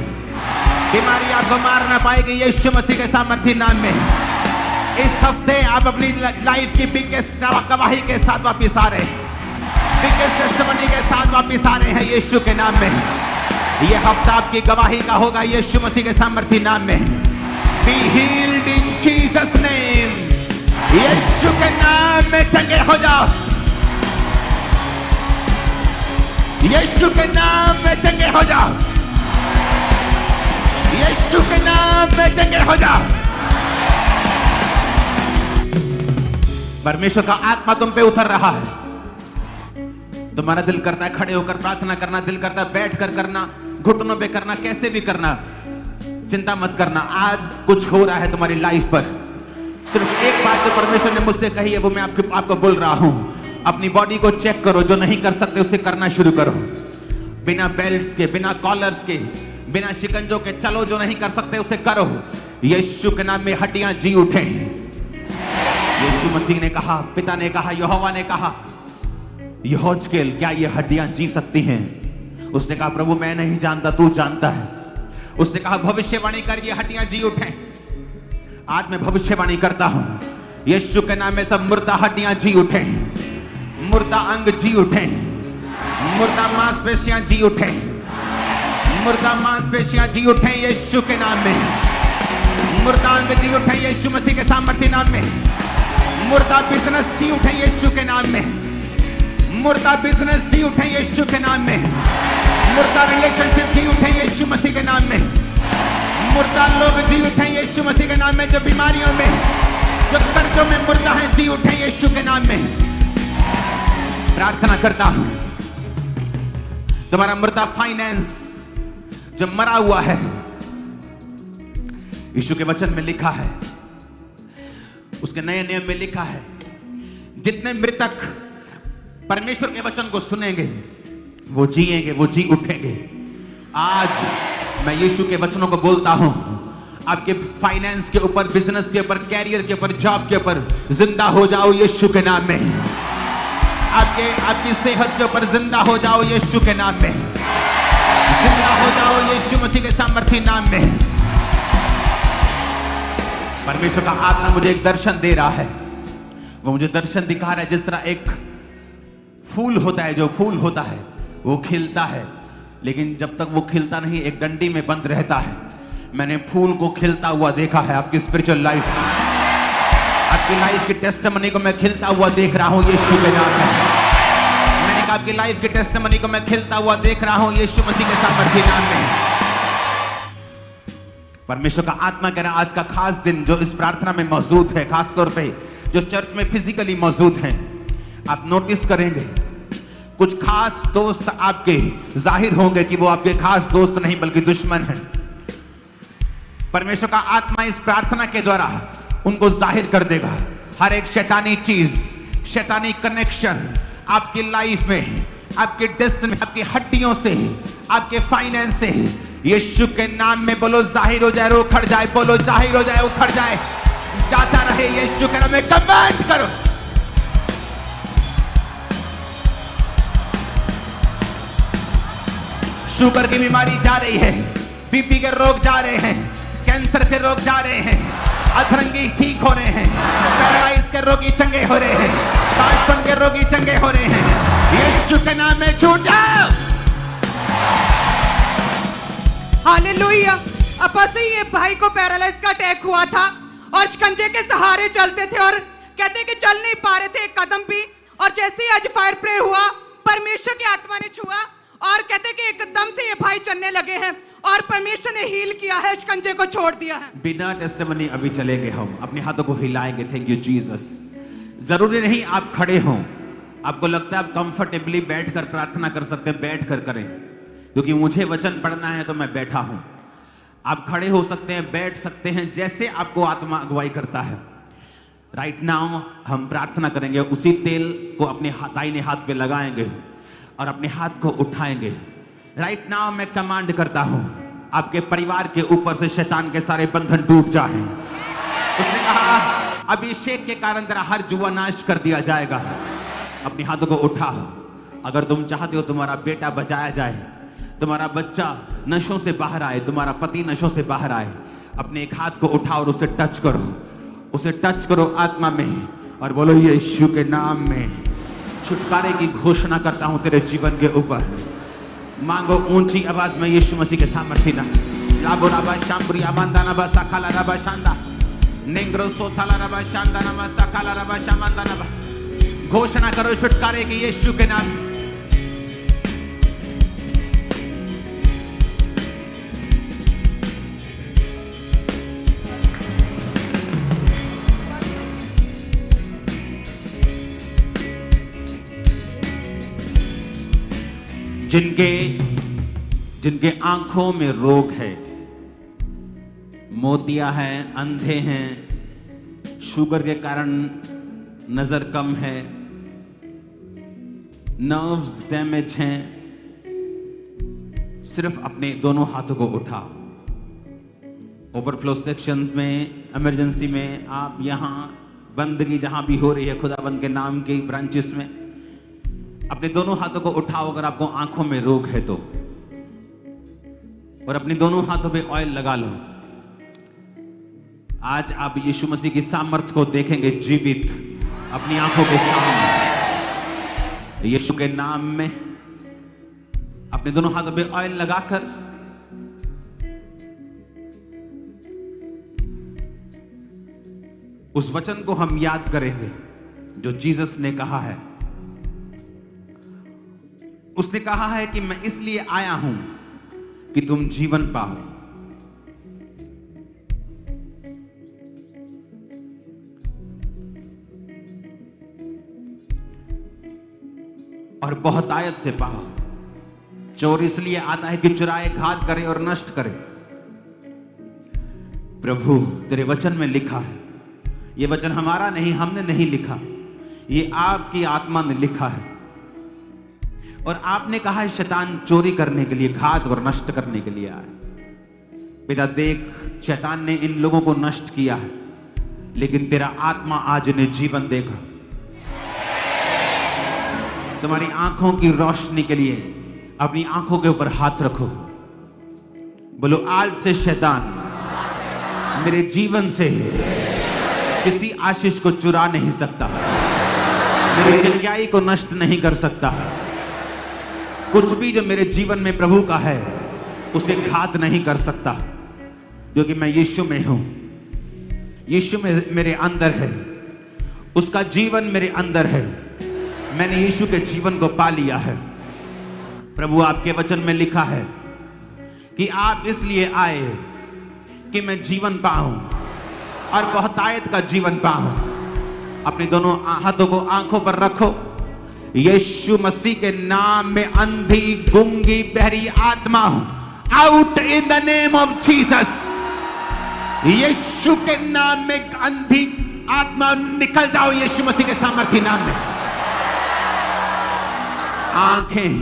Speaker 3: बीमारी आपको मार ना पाएगी यीशु मसीह के सामर्थी नाम में। इस हफ्ते आप अपनी लाइफ की बिगेस्ट गवाही के साथ वापिस आ रहे हैं, बिगेस्ट टेस्टिमनी के साथ वापिस आ रहे हैं यीशु के नाम में। यह हफ्ता आपकी गवाही का होगा यीशु मसीह के सामर्थी नाम में। Be healed in Jesus name. यीशु के नाम में चंगे हो जाओ, यीशु के नाम में चंगे हो जाओ, यीशु के नाम में चंगे हो जाओ। परमेश्वर का आत्मा तुम पे उतर रहा है। तुम्हारा दिल करता है खड़े होकर प्रार्थना करना, दिल करता है बैठ कर करना, घुटनों पे करना, कैसे भी करना। चिंता मत करना, आज कुछ हो रहा है तुम्हारी लाइफ पर। सिर्फ एक बात जो परमेश्वर ने मुझसे कही है वो मैं आपको बोल रहा हूं। अपनी बॉडी को चेक करो, जो नहीं कर सकते उसे करना शुरू करो। बिना बेल्ट्स के, बिना कॉलर्स के, बिना शिकंजों के चलो, जो नहीं कर सकते उसे करो। यीशु के नाम में हड्डियां जी उठे। यीशु मसीह ने कहा, पिता ने कहा, यहोवा ने कहा, यहोजकेल क्या ये हड्डियां जी सकती हैं? उसने कहा, प्रभु मैं नहीं जानता, तू जानता है। उसने कहा, भविष्यवाणी कर, ये हड्डियां जी उठे। आज मैं भविष्यवाणी करता हूं, यीशु के नाम में सब मुर्दा हड्डियां जी उठे, मुर्दा अंग जी उठे, मुर्दा मांसपेशियां जी उठे, मुर्दा मांसपेशियां जी उठे यीशु के नाम में। मुर्दा अंग जी उठे यीशु मसीह के सामर्थ्य नाम में। मुर्दा बिजनेस जी उठे यीशु के नाम में। मुर्दा बिजनेस जी उठे यीशु के नाम में। मुर्दा रिलेशनशिप जी उठे यीशु मसीह के नाम में। मुर्दा लोग जी उठे यीशु मसीह के नाम में। जो बीमारियों में, जो कर्जों में मुर्दा है, जी उठे यीशु के नाम में। प्रार्थना करता हूं, तुम्हारा मुर्दा फाइनेंस जो मरा हुआ है, यीशु के वचन में लिखा है, उसके नए नियम में लिखा है, जितने मृतक परमेश्वर के वचन को सुनेंगे वो जिएंगे, वो जी उठेंगे। आज मैं यीशु के वचनों को बोलता हूं, आपके फाइनेंस के ऊपर, बिजनेस के ऊपर, कैरियर के ऊपर, जॉब के ऊपर जिंदा हो जाओ यीशु के नाम में। आपकी सेहत के ऊपर जिंदा हो जाओ यीशु के नाम में। जिंदा हो जाओ यीशु मसीह के सामर्थ्य नाम में। परमेश्वर का आत्मा मुझे एक दर्शन दे रहा है। वो मुझे दर्शन दिखा रहा है, जिस तरह एक फूल होता है, जो फूल होता है वो खिलता है, लेकिन जब तक वो खिलता नहीं एक डंडी में बंद रहता है। मैंने फूल को खिलता हुआ देखा है आपकी स्पिरिचुअल लाइफ में। आपकी लाइफ की टेस्टिमनी को मैं खिलता हुआ देख रहा हूं यीशु के नाम में। मैंने कहा आपकी लाइफ की टेस्टिमनी को मैं खिलता हुआ देख रहा हूं यीशु मसीह के सामर्थ्य नाम में। परमेश्वर का आत्मा कह रहा है, आज का खास दिन जो इस प्रार्थना में मौजूद है, खास तौर पे जो चर्च में फिजिकली मौजूद हैं, आप नोटिस करेंगे कुछ खास दोस्त आपके जाहिर होंगे कि वो आपके खास दोस्त नहीं बल्कि दुश्मन हैं। परमेश्वर का आत्मा इस प्रार्थना के द्वारा उनको जाहिर कर देगा। हर एक शैतानी चीज, शैतानी कनेक्शन आपकी लाइफ में, आपके डेस्टिनी, आपकी हड्डियों से, आपके फाइनेंस से, यीशु के नाम में बोलो जाहिर हो जाए, उखड़ जाए। बोलो जाहिर हो जाए, उखड़ जाए, जाता रहे यीशु के नाम में। कमांड करो। शुगर की बीमारी जा रही है, बीपी के रोग जा रहे हैं, कैंसर के रोग जा रहे हैं, अधरंगी ठीक हो रहे हैं, पैरालाइज के रोगी चंगे हो रहे हैं, पांचपन के रोगी चंगे हो रहे हैं। यीशु के नाम में छूट जाओ।
Speaker 1: हालेलुया। अब बस ये भाई को पैरालाइज का अटैक हुआ था और शिकंजे के सहारे चलते थे और कहते कि चल नहीं पा रहे थे एक कदम भी। और जैसे ही आज फायर प्रेयर हुआ, परमेश्वर की आत्मा ने छुआ और कहते कि एकदम से ये भाई चलने लगे हैं और परमेश्वर ने हील किया है, शिकंजे को छोड़ दिया है।
Speaker 3: बिना टेस्टिमनी अभी चलेंगे हम, अपने हाथों को हिलाएंगे। Thank you Jesus. जरूरी नहीं आप खड़े हों, आपको लगता है आप कंफर्टेबली बैठकर प्रार्थना कर सकते हैं, बैठकर करें, क्योंकि मुझे वचन पढ़ना है तो मैं बैठा हूं। आप खड़े हो सकते हैं, बैठ सकते हैं, जैसे आपको आत्मा अगुवाई करता है। राइट नाउ हम प्रार्थना करेंगे। उसी तेल को अपने दाहिने हाथ पे लगाएंगे और अपने हाथ को उठाएंगे। राइट नाउ मैं कमांड करता हूं, आपके परिवार के ऊपर से शैतान के सारे बंधन टूट जाएं। उसने कहा अभिषेक के कारण तेरा हर जुआ नाश कर दिया जाएगा। अपने हाथों को उठाओ। अगर तुम चाहते हो तुम्हारा बेटा बचाया जाए, तुम्हारा बच्चा नशों से बाहर आए, तुम्हारा पति नशों से बाहर आए, अपने एक हाथ को उठाओ और उसे टच करो। उसे टच करो आत्मा में और बोलो यीशु के नाम में छुटकारे की घोषणा करता हूं तेरे जीवन के ऊपर। मांगो ऊंची आवाज में यीशु मसीह के सामर्थ्य ना। लाबो राबा शाम्बरी अमांदा नबा सखाला रबा शांदा नेंग्रो सोथाला रबा शांदा नबा सखाला रबा शामांदा नबा। घोषणा करो छुटकारे की यीशु के नाम। जिनके आंखों में रोग है, मोतिया है, अंधे हैं, शुगर के कारण नजर कम है, नर्व्स डैमेज हैं, सिर्फ अपने दोनों हाथों को उठाओ। ओवरफ्लो सेक्शंस में, इमरजेंसी में, आप यहाँ बंदगी जहां भी हो रही है खुदाबंद के नाम के ब्रांचेस में, अपने दोनों हाथों को उठाओ अगर आपको आंखों में रोग है तो, और अपने दोनों हाथों पे ऑयल लगा लो। आज आप यीशु मसीह की सामर्थ को देखेंगे जीवित अपनी आंखों के सामने। यीशु के नाम में अपने दोनों हाथों पे ऑयल लगाकर उस वचन को हम याद करेंगे जो जीसस ने कहा है। उसने कहा है कि मैं इसलिए आया हूं कि तुम जीवन पाओ। और बहुतायत से पाओ। चोर इसलिए आता है कि चुराए, घात करे और नष्ट करे। प्रभु तेरे वचन में लिखा है, ये वचन हमारा नहीं, हमने नहीं लिखा, ये आपकी आत्मा ने लिखा है। और आपने कहा है शैतान चोरी करने के लिए, घात और नष्ट करने के लिए आया। पिता देख, शैतान ने इन लोगों को नष्ट किया है, लेकिन तेरा आत्मा आज इन्हें जीवन देगा। तुम्हारी आंखों की रोशनी के लिए अपनी आंखों के ऊपर हाथ रखो। बोलो, आज से शैतान मेरे जीवन से किसी आशीष को चुरा नहीं सकता, मेरी जिंदगी को नष्ट नहीं कर सकता। कुछ भी जो मेरे जीवन में प्रभु का है उसे घात नहीं कर सकता, क्योंकि मैं यीशु में हूं। यीशु में मेरे अंदर है, उसका जीवन मेरे अंदर है। मैंने यीशु के जीवन को पा लिया है। प्रभु आपके वचन में लिखा है कि आप इसलिए आए कि मैं जीवन पाऊं और बहुतायत का जीवन पाऊं। अपने दोनों हाथों को आंखों पर रखो। यीशु मसीह के नाम में अंधी, गूंगी, बहरी आत्मा out in the name of Jesus. यीशु के नाम में अंधी आत्मा निकल जाओ यीशु मसीह के सामर्थी नाम में। आंखें,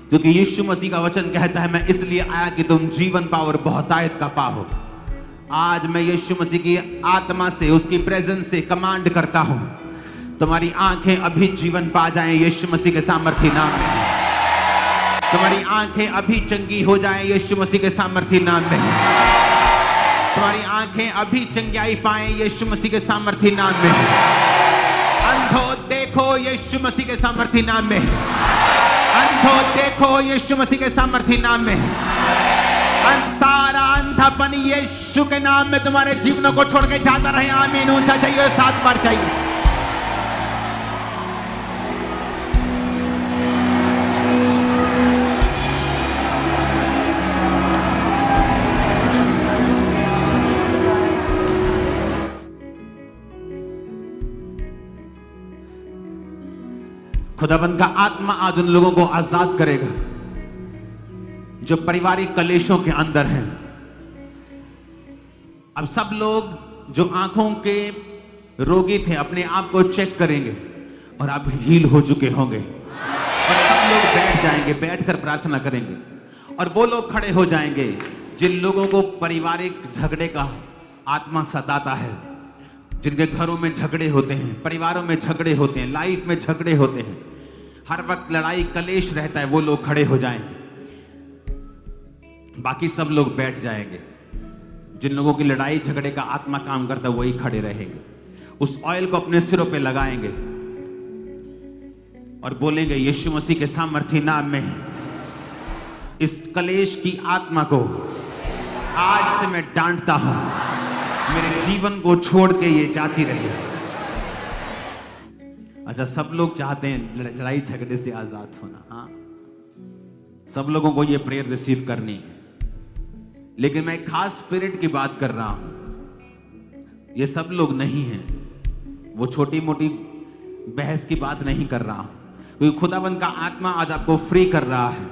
Speaker 3: क्योंकि यीशु मसीह का वचन कहता है मैं इसलिए आया कि तुम जीवन पाओ और बहुतायत का पाओ। आज मैं यीशु मसीह की आत्मा से, उसकी प्रेजेंस से कमांड करता हूं, तुम्हारी आंखें अभी जीवन पा जाएं यीशु मसीह के सामर्थी नाम में। तुम्हारी आंखें अभी चंगी हो जाएं यीशु मसीह के सामर्थी नाम में। तुम्हारी आंखें अभी चंगाई पाएं यीशु मसीह के सामर्थी नाम में। अंधो देखो यीशु मसीह के सामर्थी नाम में। अंधो देखो यीशु मसीह के सामर्थी नाम में। सारा अंधापन यीशु के नाम में तुम्हारे जीवनों को छोड़ के जाता रहे। आमीन। ऊंचा चाहिए, 7 बार चाहिए। खुदाबंद का आत्मा आज उन लोगों को आजाद करेगा जो पारिवारिक कलेशों के अंदर हैं। अब सब लोग जो आंखों के रोगी थे अपने आप को चेक करेंगे और अब हील हो चुके होंगे, और सब लोग बैठ जाएंगे, बैठकर प्रार्थना करेंगे। और वो लोग खड़े हो जाएंगे जिन लोगों को पारिवारिक झगड़े का आत्मा सताता है, जिनके घरों में झगड़े होते हैं, परिवारों में झगड़े होते हैं, लाइफ में झगड़े होते हैं, हर वक्त लड़ाई कलेश रहता है, वो लोग खड़े हो जाएंगे। बाकी सब लोग बैठ जाएंगे। जिन लोगों की लड़ाई झगड़े का आत्मा काम करता है वही खड़े रहेंगे। उस ऑयल को अपने सिरों पे लगाएंगे और बोलेंगे यीशु मसीह के सामर्थी नाम में इस कलेश की आत्मा को आज से मैं डांटता हूं, मेरे जीवन को छोड़ के ये जाती रहे। अच्छा, सब लोग चाहते हैं लड़ाई झगड़े से आजाद होना। हाँ, सब लोगों को ये प्रेयर रिसीव करनी है, लेकिन मैं खास स्पिरिट की बात कर रहा हूं। ये सब लोग नहीं हैं। वो छोटी मोटी बहस की बात नहीं कर रहा हूं, क्योंकि खुदाबंद का आत्मा आज आपको फ्री कर रहा है।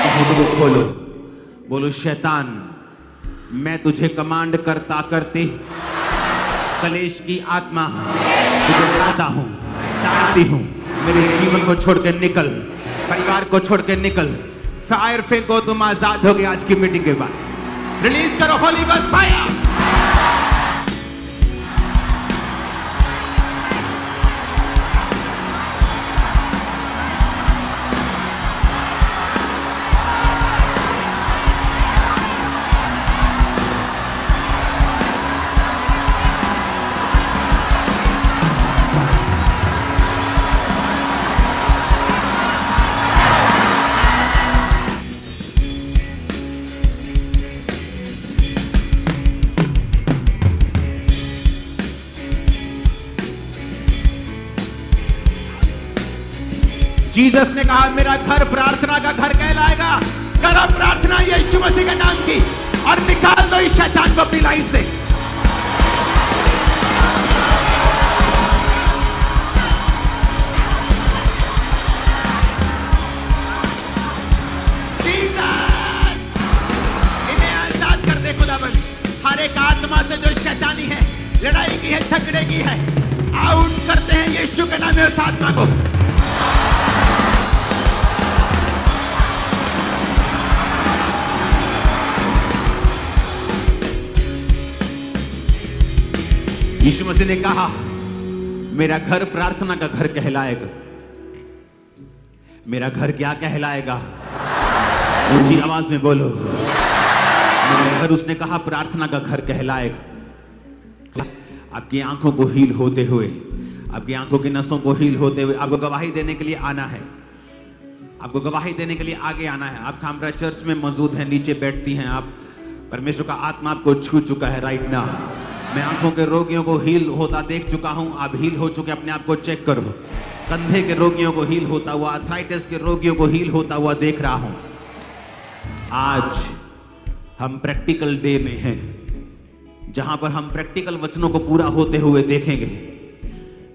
Speaker 3: अपने को खोलो, बोलो शैतान, मैं तुझे कमांड करता करते कलेश की आत्मा तुझे डांटता हूं, डांटती हूं, मेरे जीवन को छोड़ के निकल, परिवार को छोड़ के निकल। फायर फेंको, तुम आजाद हो गए आज की मीटिंग के बाद। रिलीज करो होली गोस्ट फायर। जीसस ने कहा मेरा घर प्रार्थना का घर कहलाएगा। करो प्रार्थना यीशु मसीह के नाम की और निकाल दो इस शैतान को अपनी लाइफ से। जीसस, इन्हें आजाद कर दे खुदाबंद। हर एक आत्मा से जो शैतानी है, लड़ाई की है, झगड़े की है, आउट करते हैं यीशु के नाम में उस आत्मा को। यीशु मसीह ने कहा मेरा घर प्रार्थना का घर कहलाएगा। मेरा घर क्या कहलाएगा? ऊंची आवाज में बोलो। मेरा घर, उसने कहा, प्रार्थना का घर कहलाएगा। आपकी आंखों को हील होते हुए, आपकी आंखों की नसों को हील होते हुए आपको गवाही देने के लिए आना है। आपको गवाही देने के लिए आगे आना है। आप खामरा चर्च में मौजूद हैं, नीचे बैठती हैं आप। परमेश्वर का आत्मा आपको छू चुका है राइट नाउ। मैं आंखों के रोगियों को हील होता देख चुका हूं। आप हील हो चुके, अपने आप को चेक करो। कंधे के रोगियों को हील होता हुआ, आर्थराइटिस के रोगियों को हील होता हुआ देख रहा हूं। आज हम प्रैक्टिकल डे में हैं, जहां पर हम प्रैक्टिकल वचनों को पूरा होते हुए देखेंगे।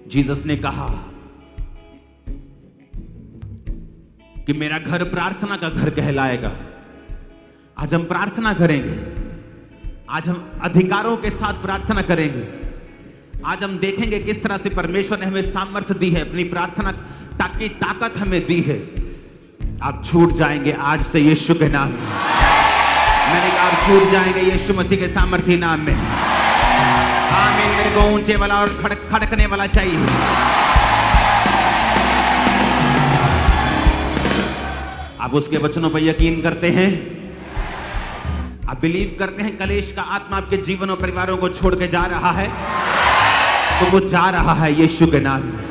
Speaker 3: जीसस ने कहा कि मेरा घर प्रार्थना का घर कहलाएगा। आज हम प्रार्थना करेंगे। आज हम अधिकारों के साथ प्रार्थना करेंगे। आज हम देखेंगे किस तरह से परमेश्वर ने हमें सामर्थ्य दी है, अपनी प्रार्थना की ताकत हमें दी है। आप छूट जाएंगे आज से यीशु के नाम में। मैंने कहा आप छूट जाएंगे यीशु मसीह के सामर्थ्य नाम में। आमीन। मेरे को ऊंचे वाला और खड़कने वाला चाहिए। आप उसके वचनों पर यकीन करते हैं? आप बिलीव करते हैं कलेश का आत्मा आपके जीवन और परिवारों को छोड़ के जा रहा है? तो वो जा रहा है यीशु के नाम में।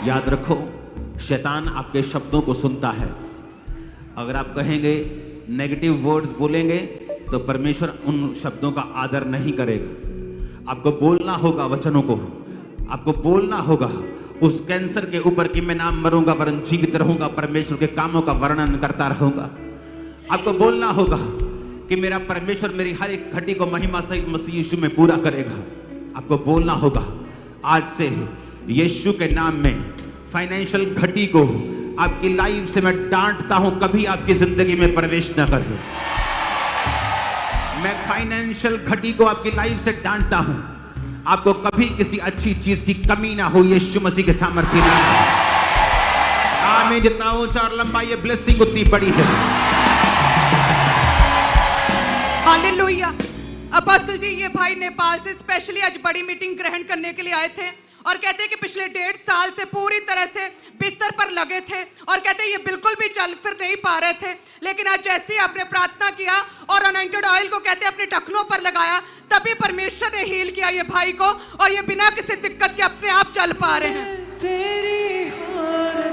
Speaker 3: याद रखो, शैतान आपके शब्दों को सुनता है। अगर आप कहेंगे, नेगेटिव वर्ड्स बोलेंगे, तो परमेश्वर उन शब्दों का आदर नहीं करेगा। आपको बोलना होगा वचनों को। आपको बोलना होगा उस कैंसर के ऊपर कि मैं ना मरूंगा वरन जीवित रहूंगा, परमेश्वर के कामों का वर्णन करता रहूंगा। आपको बोलना होगा कि मेरा परमेश्वर मेरी हर एक घटी को महिमा सहित मसीह यीशु में पूरा करेगा। आपको बोलना होगा आज से यीशु के नाम में फाइनेंशियल घटी को आपकी लाइफ से मैं डांटता हूं, कभी आपकी जिंदगी में प्रवेश न करे। मैं फाइनेंशियल घटी को आपकी लाइफ से डांटता हूं। आपको कभी किसी अच्छी चीज की कमी ना हो यीशु मसीह के सामर्थ्य नाम में। आमीन। जितना ऊंचा और लंबा ये ब्लेसिंग उतनी बड़ी है।
Speaker 1: हालेलुया। अपोस्टल जी, ये भाई नेपाल से स्पेशली आज बड़ी मीटिंग ग्रहण करने के लिए आए थे और कहते हैं कि पिछले 1.5 साल से पूरी तरह से बिस्तर पर लगे थे और कहते हैं ये बिल्कुल भी चल फिर नहीं पा रहे थे। लेकिन आज जैसे ही आपने प्रार्थना किया और अनॉइंटेड ऑयल को कहते हैं अपने टखनों पर लगाया, तभी परमेश्वर ने हील किया ये भाई को और ये बिना किसी दिक्कत के अपने आप चल पा रहे हैं।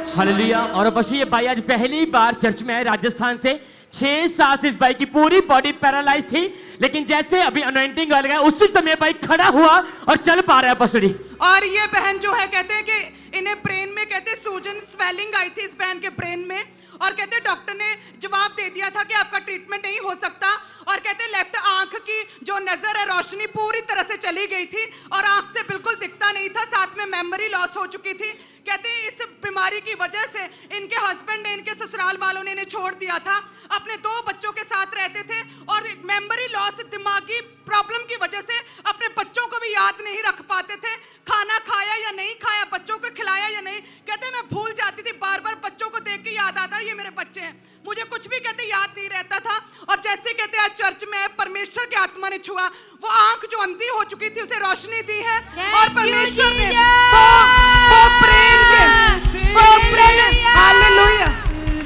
Speaker 4: हालेलुया। और अपोस्टल ये भाई आज पहली बार चर्च में आए राजस्थान से। 6 साल से इस भाई की पूरी बॉडी पैरालाइज थी, लेकिन जैसे अभी अनॉइंटिंग ऑयल गया उसी समय भाई खड़ा हुआ और चल पा रहा है अपोस्टल।
Speaker 1: और ये बहन जो है कहते हैं कि इन्हें ब्रेन में कहते हैं सूजन स्वेलिंग आई थी इस बहन के ब्रेन में और कहते हैं डॉक्टर ने जवाब दे दिया था कि आपका ट्रीटमेंट नहीं हो सकता और कहते हैं लेफ्ट आंख की जो नजर है रोशनी पूरी तरह से चली गई थी और आंख से बिल्कुल दिखता नहीं था, साथ में मेमोरी लॉस हो चुकी थी। कहते हैं इस बीमारी की वजह से इनके हस्बैंड ने, इनके ससुराल वालों ने इन्हें छोड़ दिया था। अपने 2 बच्चों के साथ रहते थे और मेमोरी लॉस, दिमागी प्रॉब्लम की वजह से अपने बच्चों को भी याद नहीं रख पाते थे। खाना खाया या नहीं खाया, बच्चों कहते मैं भूल जाती थी, बार बार बच्चों को देख के याद आता ये मेरे बच्चे हैं, मुझे कुछ भी कहते याद नहीं रहता था। और जैसे कहते आज चर्च में परमेश्वर की आत्मा ने छुआ, वो आंख जो अंधी हो चुकी थी उसे रोशनी दी है और परमेश्वर ने वो प्रेम हालेलुया।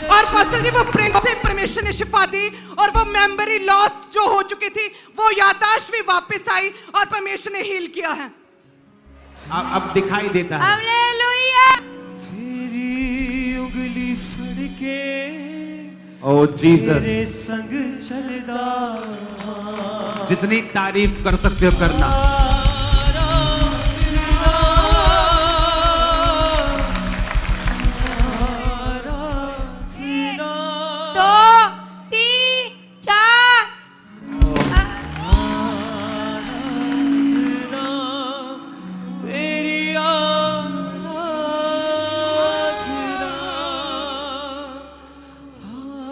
Speaker 1: और पास्टर जी वो प्रेम से परमेश्वर ने शिफा दी और वो मेमोरी लॉस जो हो चुकी थी वो याददाश्त भी वापस आई और परमेश्वर ने हील किया है।
Speaker 3: अब दिखाई देता है।
Speaker 5: हालेलुया।
Speaker 2: तेरी उंगली फड़ के
Speaker 3: ओ जीसस,
Speaker 2: तेरे संग चलदा,
Speaker 3: जितनी तारीफ कर सकते हो करना।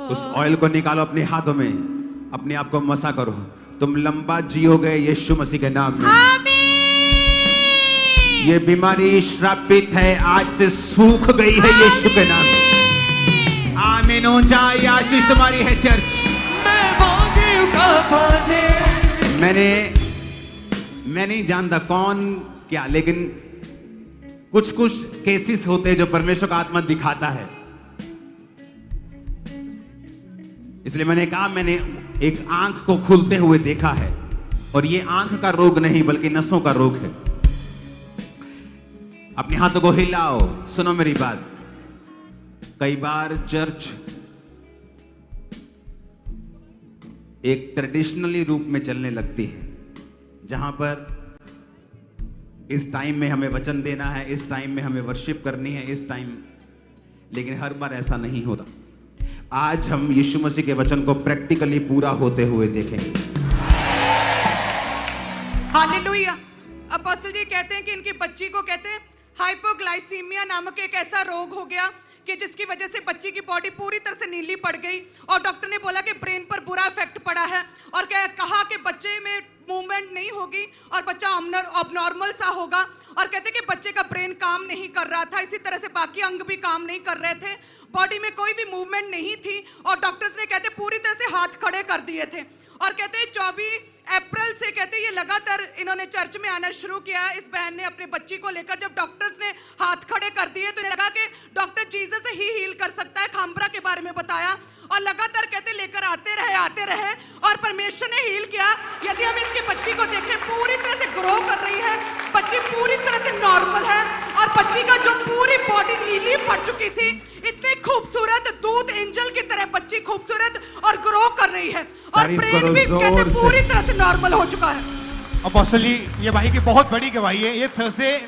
Speaker 3: उस ऑयल को निकालो अपने हाथों में, अपने आप को मसा करो। तुम लंबा जियोगे यीशु मसीह के नाम में। ये बीमारी श्रापित है, आज से सूख गई है यीशु के नाम में। आमीन हो जाए। आशीष तुम्हारी है चर्च। मैं नहीं जानता कौन क्या, लेकिन कुछ केसेस होते हैं जो परमेश्वर का आत्मा दिखाता है। इसलिए मैंने कहा, मैंने एक आंख को खुलते हुए देखा है, और ये आंख का रोग नहीं बल्कि नसों का रोग है। अपने हाथों को हिलाओ, सुनो मेरी बात। कई बार चर्च एक ट्रेडिशनली रूप में चलने लगती है, जहां पर इस टाइम में हमें वचन देना है, इस टाइम में हमें वर्शिप करनी है, इस टाइम, लेकिन हर बार ऐसा नहीं होता। आज हम यीशु मसीह के वचन को प्रैक्टिकली पूरा होते हुए देखेंगे।
Speaker 1: हालेलुया। अपोस्टल जी कहते हैं कि इनकी बच्ची को कहते हैं हाइपोग्लाइसीमिया नामक एक ऐसा रोग हो गया कि जिसकी वजह से बच्ची की बॉडी पूरी तरह से नीली पड़ गई और डॉक्टर ने बोला कि ब्रेन पर बुरा इफेक्ट पड़ा है और कहा कि बच्चे में मूवमेंट नहीं होगी और बच्चा अबनॉर्मल सा होगा। और कहते कि बच्चे का ब्रेन काम नहीं कर रहा था, इसी तरह से बाकी अंग भी काम नहीं कर रहे थे, बॉडी में कोई भी मूवमेंट नहीं थी और डॉक्टर्स ने कहते पूरी तरह से हाथ खड़े कर दिए थे। और कहते 24 अप्रैल से कहते ये लगातार इन्होंने चर्च में आना शुरू किया। इस बहन ने अपनी बच्ची को लेकर जब डॉक्टर्स ने हाथ खड़े कर दिए तो लगा कि डॉक्टर जीसस ही हील कर सकता है। खामबरा के बारे में बताया और लगातार कहते लेकर आते रहे और परमेश्वर ने हील किया। यदि हम इसकी बच्ची को देखें, पूरी तरह से ग्रो कर रही है, बच्ची पूरी तरह से नॉर्मल है और बच्ची का जो पूरी बॉडी नीली पड़ चुकी थी, इतनी खूबसूरत दूध एंजल की तरह बच्ची खूबसूरत और ग्रो कर रही है और ब्रेन भी कहते पूरी तरह से नॉर्मल हो चुका है।
Speaker 6: अपोस्टल जी, ये भाई की बहुत बड़ी गवाही है। ये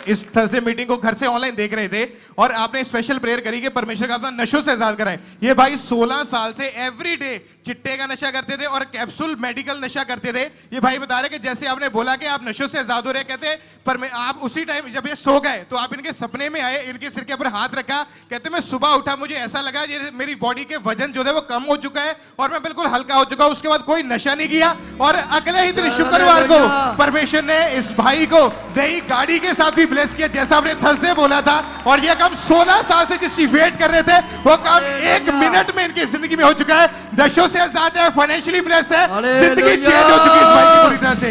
Speaker 6: इस थर्सडे मीटिंग को घर से ऑनलाइन देख रहे थे और आपने स्पेशल प्रेयर करी कि परमेश्वर का आत्मा नशों से आजाद कराए। ये भाई 16 साल से एवरीडे चिट्टे का नशा करते थे और कैप्सूल मेडिकल नशा करते थे। ये भाई बता रहे कि जैसे आपने बोला कि आप नशों से आजाद हो रहे, कहते पर आप उसी टाइम जब ये सो गए तो आप इनके सपने में आए, इनके सिर के ऊपर हाथ रखा, कहते मैं सुबह उठा, मुझे ऐसा लगा ये मेरी बॉडी के वजन जो है वो कम हो चुका है और मैं बिल्कुल हल्का हो चुका हूं। उसके बाद कोई नशा नहीं किया और अगले ही दिन शुक्रवार को परमेश्वर ने इस भाई को नई गाड़ी के साथ भी ब्लेस किया, जैसा आपने थर्सडे बोला था। और ये काम 16 साल से जिसकी वेट कर रहे थे, वो काम 1 मिनट में इनकी जिंदगी में हो चुका है। नशों से आजाद है, फाइनेंशियली ब्लेस है, जिंदगी चेंज हो चुकी है इस भाई की पूरी तरह से।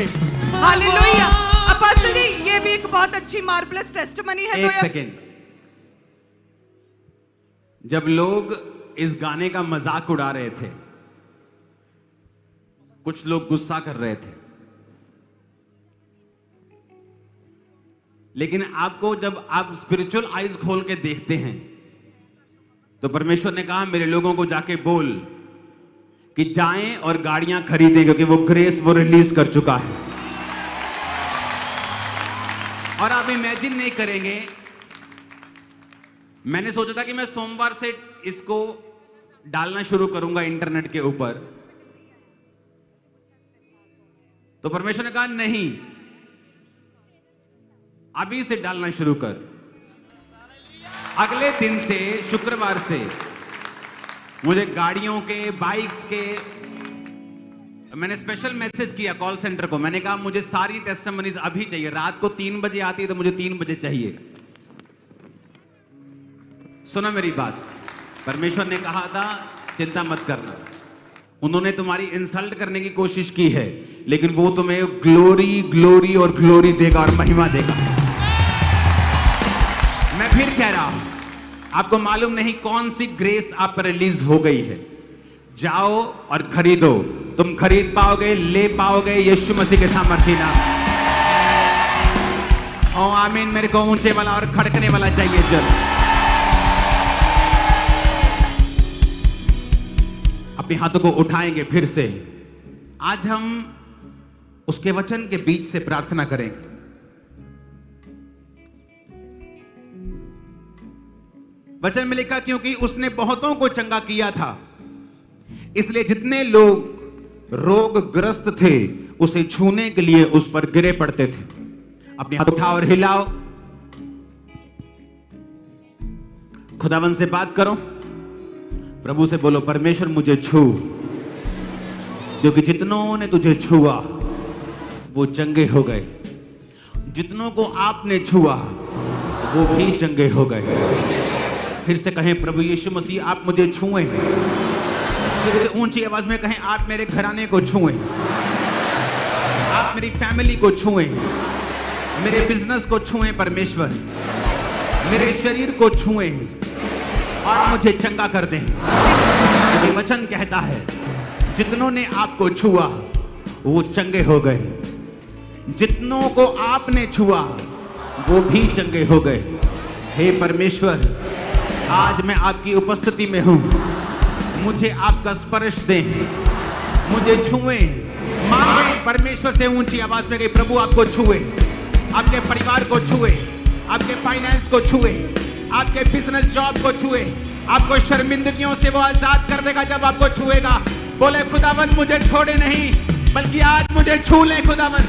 Speaker 1: हालेलुया। अपोस्टल जी, ये भी एक बहुत अच्छी मार्वलस टेस्टिमनी है।
Speaker 3: एक सेकेंड, जब लोग इस गाने का मजाक उड़ा रहे थे, कुछ लोग गुस्सा कर रहे थे, लेकिन आपको जब आप स्पिरिचुअल आइज खोल के देखते हैं तो परमेश्वर ने कहा मेरे लोगों को जाके बोल कि जाएं और गाड़ियां खरीदें, क्योंकि वो ग्रेस वो रिलीज कर चुका है। और आप इमेजिन नहीं करेंगे, मैंने सोचा था कि मैं सोमवार से इसको डालना शुरू करूंगा इंटरनेट के ऊपर, तो परमेश्वर ने कहा नहीं, अभी से डालना शुरू कर। अगले दिन से, शुक्रवार से मुझे गाड़ियों के, बाइक्स के, मैंने स्पेशल मैसेज किया कॉल सेंटर को, मैंने कहा मुझे सारी टेस्टिमनीज अभी चाहिए। रात को 3 बजे आती है तो मुझे 3 बजे चाहिए। सुनो मेरी बात, परमेश्वर ने कहा था चिंता मत करना। उन्होंने तुम्हारी इंसल्ट करने की कोशिश की है, लेकिन वो तुम्हें ग्लोरी ग्लोरी और ग्लोरी देगा और महिमा देगा। मैं फिर कह रहा हूं, आपको मालूम नहीं कौन सी ग्रेस आप पर रिलीज हो गई है। जाओ और खरीदो, तुम खरीद पाओगे, ले पाओगे यीशु मसीह के सामर्थ्य नाम। ओ आमीन। मेरे को ऊंचे वाला और खड़कने वाला चाहिए चर्च। अपने हाथों को उठाएंगे फिर से। आज हम उसके वचन के बीच से प्रार्थना करेंगे। वचन में लिखा क्योंकि उसने बहुतों को चंगा किया था, इसलिए जितने लोग रोगग्रस्त थे उसे छूने के लिए उस पर गिरे पड़ते थे। अपने हाथ उठाओ और हिलाओ, खुदावन से बात करो, प्रभु से बोलो परमेश्वर मुझे छू, क्योंकि जितनों ने तुझे छुआ वो चंगे हो गए। जितनों को आपने छुआ वो भी चंगे हो गए। फिर से कहें प्रभु यीशु मसीह आप मुझे छुए। फिर से ऊंची आवाज में कहें आप मेरे घराने को छुए, आप मेरी फैमिली को छुए, मेरे बिजनेस को छुए परमेश्वर, मेरे शरीर को छुए और मुझे चंगा कर दें। क्योंकि वचन कहता है जितनों ने आपको छुआ वो चंगे हो गए। जितनों को आपने छुआ वो भी चंगे हो गए। हे परमेश्वर, आज मैं आपकी उपस्थिति में हूं, मुझे आपका स्पर्श दें, मुझे छुए। मांगे परमेश्वर से ऊंची आवाज में, प्रभु आपको छुए, आपके परिवार को छुए, आपके फाइनेंस को छुए, आपके बिजनेस जॉब को छुए। आपको शर्मिंदगियों से वो आजाद कर देगा जब आपको छुएगा। बोले खुदावन मुझे छोड़े नहीं, बल्कि आज मुझे छू ले खुदावन।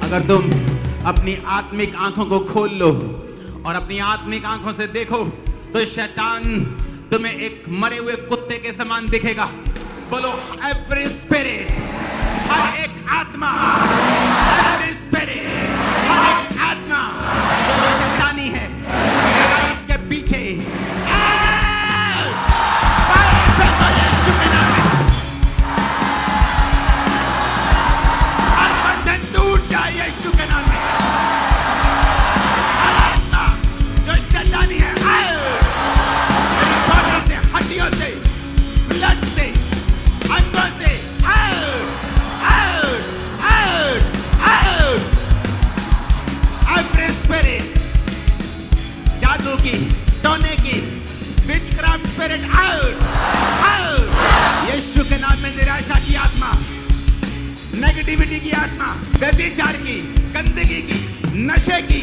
Speaker 3: अगर तुम अपनी आत्मिक आंखों को खोल लो और अपनी आत्मिक आंखों से देखो तो शैतान तुम्हें एक मरे हुए कुत्ते के समान दिखेगा। बोलो एवरी स्पिरिट, हर एक आत्मा, एवरी स्पिरिट, हर एक आत्मा जो शैतानी है इसके पीछे यीशु के नाम में आत्मा जो शैतानी है मेरी बॉडी से, हड्डियों से, ब्लड से, अंगों से एवरी स्पिरिट, जादू की, टोने की, विचक्राफ्ट स्पिरिट यीशु के नाम में। निराशा की आत्मा, नेगेटिविटी की आत्मा, व्यभिचार की, गंदगी की, नशे की,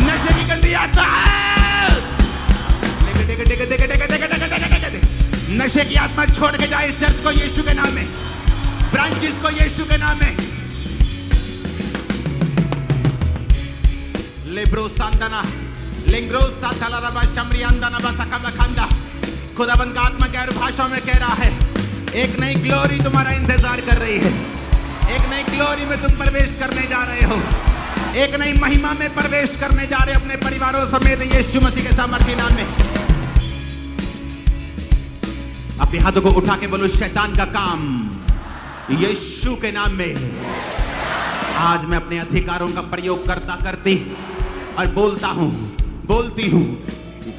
Speaker 3: नशे की गंदी आत्मा, नशे की आत्मा छोड़ के जाए चर्च को यीशु के नाम में, ब्रांचेस को यीशु के नाम में। लेब्रो सांदाना, लिंग्रो साथालाराबा शमरियांदाना बसकाबखंदा। खुदाबंद का आत्मा गैर भाषाओं में कह रहा है एक नई ग्लोरी तुम्हारा इंतजार कर रही है। एक नई ग्लोरी में तुम प्रवेश करने जा रहे हो, एक नई महिमा में प्रवेश करने जा रहे हो अपने परिवारों समेत यीशु मसीह के सामर्थ्य नाम में। अपने हाथों को उठा के बोलो शैतान का काम यीशु के नाम में आज मैं अपने अधिकारों का प्रयोग करती और बोलती हूं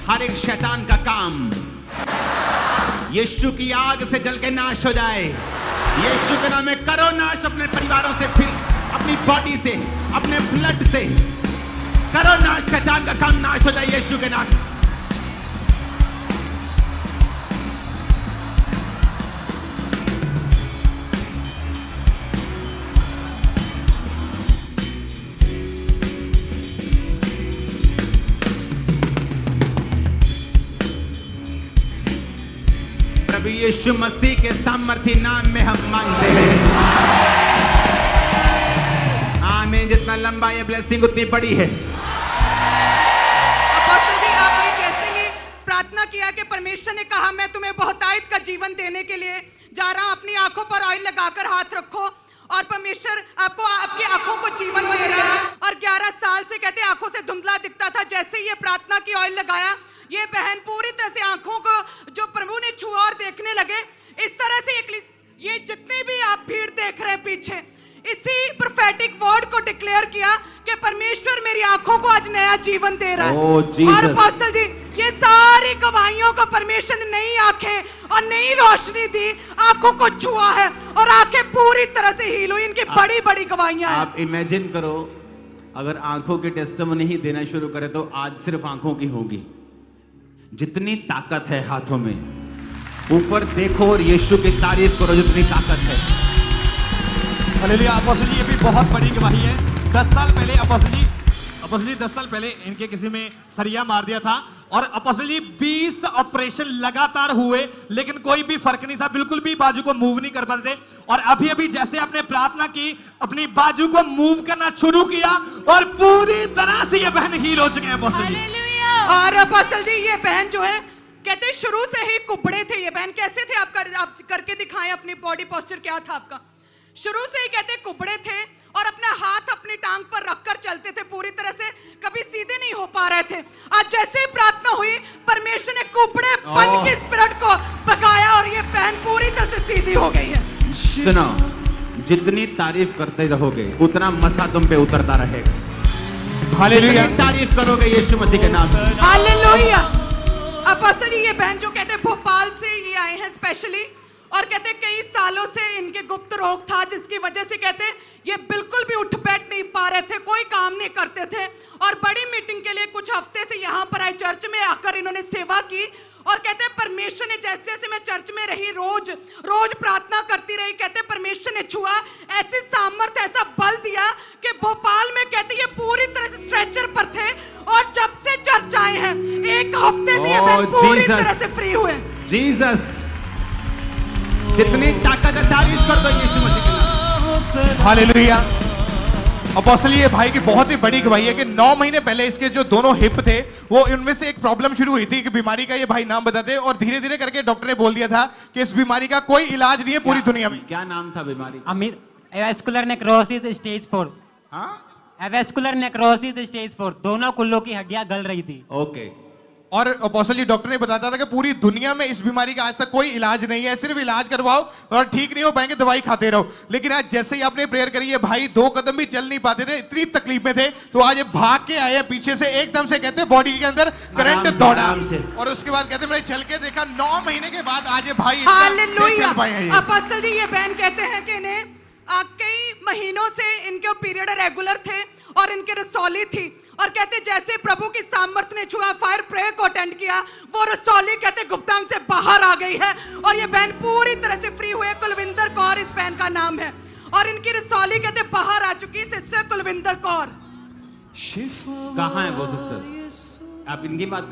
Speaker 3: हर एक शैतान का काम यीशु की आग से जल के नाश हो जाए। यीशु के नाम में करो नाश अपने परिवारों से, फिर अपनी बॉडी से, अपने ब्लड से करो नाश। शैतान का काम नाश हो जाए यीशु के नाम। यीशु मसीह के सामर्थी नाम में हम मांगते हैं। आमीन। जितना लंबा ये ब्लेसिंग उतनी बड़ी है।
Speaker 1: अपोस्टल जी, आपने जैसे ही प्रार्थना किया कि परमेश्वर ने कहा मैं तुम्हें बहुतायत का जीवन देने के लिए जा रहा हूं, अपनी आंखों पर ऑयल लगाकर हाथ रखो और परमेश्वर आपको आपकी आंखों को जीवन दे रहा है। और 11 साल से कहते आंखों से धुंधला दिखता था, जैसे ही ये प्रार्थना की ऑयल लगाया, ये बहन पूरी तरह से आंखों को जो प्रभु ने छुआ और देखने लगे। इस तरह से ये जितने भी आप भीड़ देख रहे हैं पीछे, इसी प्रोफेटिक वर्ड को डिक्लेयर किया कि परमेश्वर मेरी आंखों को आज नया जीवन दे रहा है। और अपोस्टल जी, ये सारी गवाहियों को परमेश्वर ने नई आंखें और नई रोशनी दी, आंखों को छुआ है और आंखें पूरी तरह से हील हुई। इनकी बड़ी बड़ी गवाहियां हैं।
Speaker 3: आप इमेजिन करो, अगर आंखों की टेस्टिमनी ही देना शुरू करे तो आज सिर्फ आंखों की होगी। जितनी ताकत है हाथों में, ऊपर देखो और यीशु की तारीफ करो, जितनी ताकत है।
Speaker 5: हालेलुया। अपोस्टल जी, ये भी बहुत बड़ी गवाही है। 10 साल पहले अपोस्टल जी 10 साल पहले इनके किसी में सरिया मार दिया था और अपोस्टल जी 20 ऑपरेशन लगातार हुए, लेकिन कोई भी फर्क नहीं था, बिल्कुल भी बाजू को मूव नहीं कर पाते थे। और अभी अभी जैसे आपने प्रार्थना की, अपनी बाजू को मूव करना शुरू किया और पूरी तरह से ये बहन हील हो चुके हैं अपोस्टल जी।
Speaker 1: और अपोस्टल जी, ये बहन जो है कहते शुरू से ही कुबड़े थे। ये बहन कैसे थे? आप करके दिखाएं अपनी बॉडी पोस्चर क्या था आपका। शुरू से ही कहते कुबड़े थे और अपना हाथ अपनी टांग पर रखकर चलते थे, पूरी तरह से कभी सीधे नहीं हो पा रहे थे। आज जैसे ही प्रार्थना हुई, परमेश्वर ने कुबड़े पन के स्पिरिट को भगाया और ये बहन पूरी तरह से सीधी हो गई है।
Speaker 3: सुनो, जितनी तारीफ करते रहोगे उतना मसा तुम पे उतरता रहेगा।
Speaker 6: हालेलुया।
Speaker 3: जितनी तारीफ करोगे यीशु मसीह के नाम से।
Speaker 1: हालेलुया। अपोस्टल जी, ये बहन जो कहते भोपाल से ये आए हैं स्पेशली, और कहते कई सालों से इनके गुप्त रोग था, जिसकी वजह से कहते ये बिल्कुल भी उठ बैठ नहीं पा रहे थे, कोई काम नहीं करते थे। और बड़ी मीटिंग के लिए कुछ हफ्ते से यहाँ पर आए, चर्च में आकर इन्होंने सेवा की। और कहते परमेश्वर ने जैसे जैसे मैं चर्च में रही, रोज प्रार्थना करती रही, कहते परमेश्वर ने छुआ, ऐसी सामर्थ, ऐसा बल दिया कि भोपाल में कहते ये पूरी तरह से स्ट्रेचर पर थे। और जब से चर्च आए हैं, एक हफ्ते से ये पूरी तरह से फ्री हुए।
Speaker 3: जीसस, जितनी ताकत है तारीफ कर दो यीशु मसीह के नाम।
Speaker 6: हालेलुया। अपोस्टल, ये भाई की बहुत ही बड़ी गवाही है कि 9 महीने पहले इसके जो दोनों हिप थे, वो इनमें से एक प्रॉब्लम शुरू हुई थी कि बीमारी का ये भाई नाम बताते, और धीरे धीरे करके डॉक्टर ने बोल दिया था कि इस बीमारी का कोई इलाज नहीं है पूरी दुनिया में।
Speaker 3: क्या नाम था बीमारी?
Speaker 7: Avascular necrosis stage 4।
Speaker 3: हाँ?
Speaker 7: एवेस्कुलर नेक्रोसिस स्टेज 4, दोनों कुल्लों की हड्डियां गल रही थी।
Speaker 3: ओके।
Speaker 6: और अपोस्टल जी, डॉक्टर ने बताता था कि पूरी दुनिया में इस बीमारी का आज तक कोई इलाज नहीं है, सिर्फ इलाज करवाओ और ठीक नहीं हो पाएंगे दवाई खाते रहो। लेकिन आज जैसे ही आपने प्रेयर करी है, भाई 2 कदम भी चल नहीं पाते थे, इतनी तकलीफ में थे, तो आज ये भाग के आए पीछे से, एकदम से कहते बॉडी के अंदर करंट दौड़ा, और उसके बाद कहते मैंने चल के देखा, 9 महीने के बाद आज ये भाई चल पाए हैं।
Speaker 1: अपोस्टल जी, ये बहन कहते हैं कि इन्हें कई महीनों से इनके पीरियड रेगुलर थे और इनके रसौली थी। और कहते जैसे प्रभु की सामर्थ ने छुआ, फायर प्रेयर को अटेंड किया, वो रसौली कहते गुप्तांग से बाहर आ गई है और ये बहन पूरी तरह से फ्री हुए। कुलविंदर कौर इस बहन का नाम है और इनकी रसौली कहते बाहर आ चुकी। सिस्टर कुलविंदर कौर
Speaker 3: कहाँ है वो सिस्टर? आप इनकी बात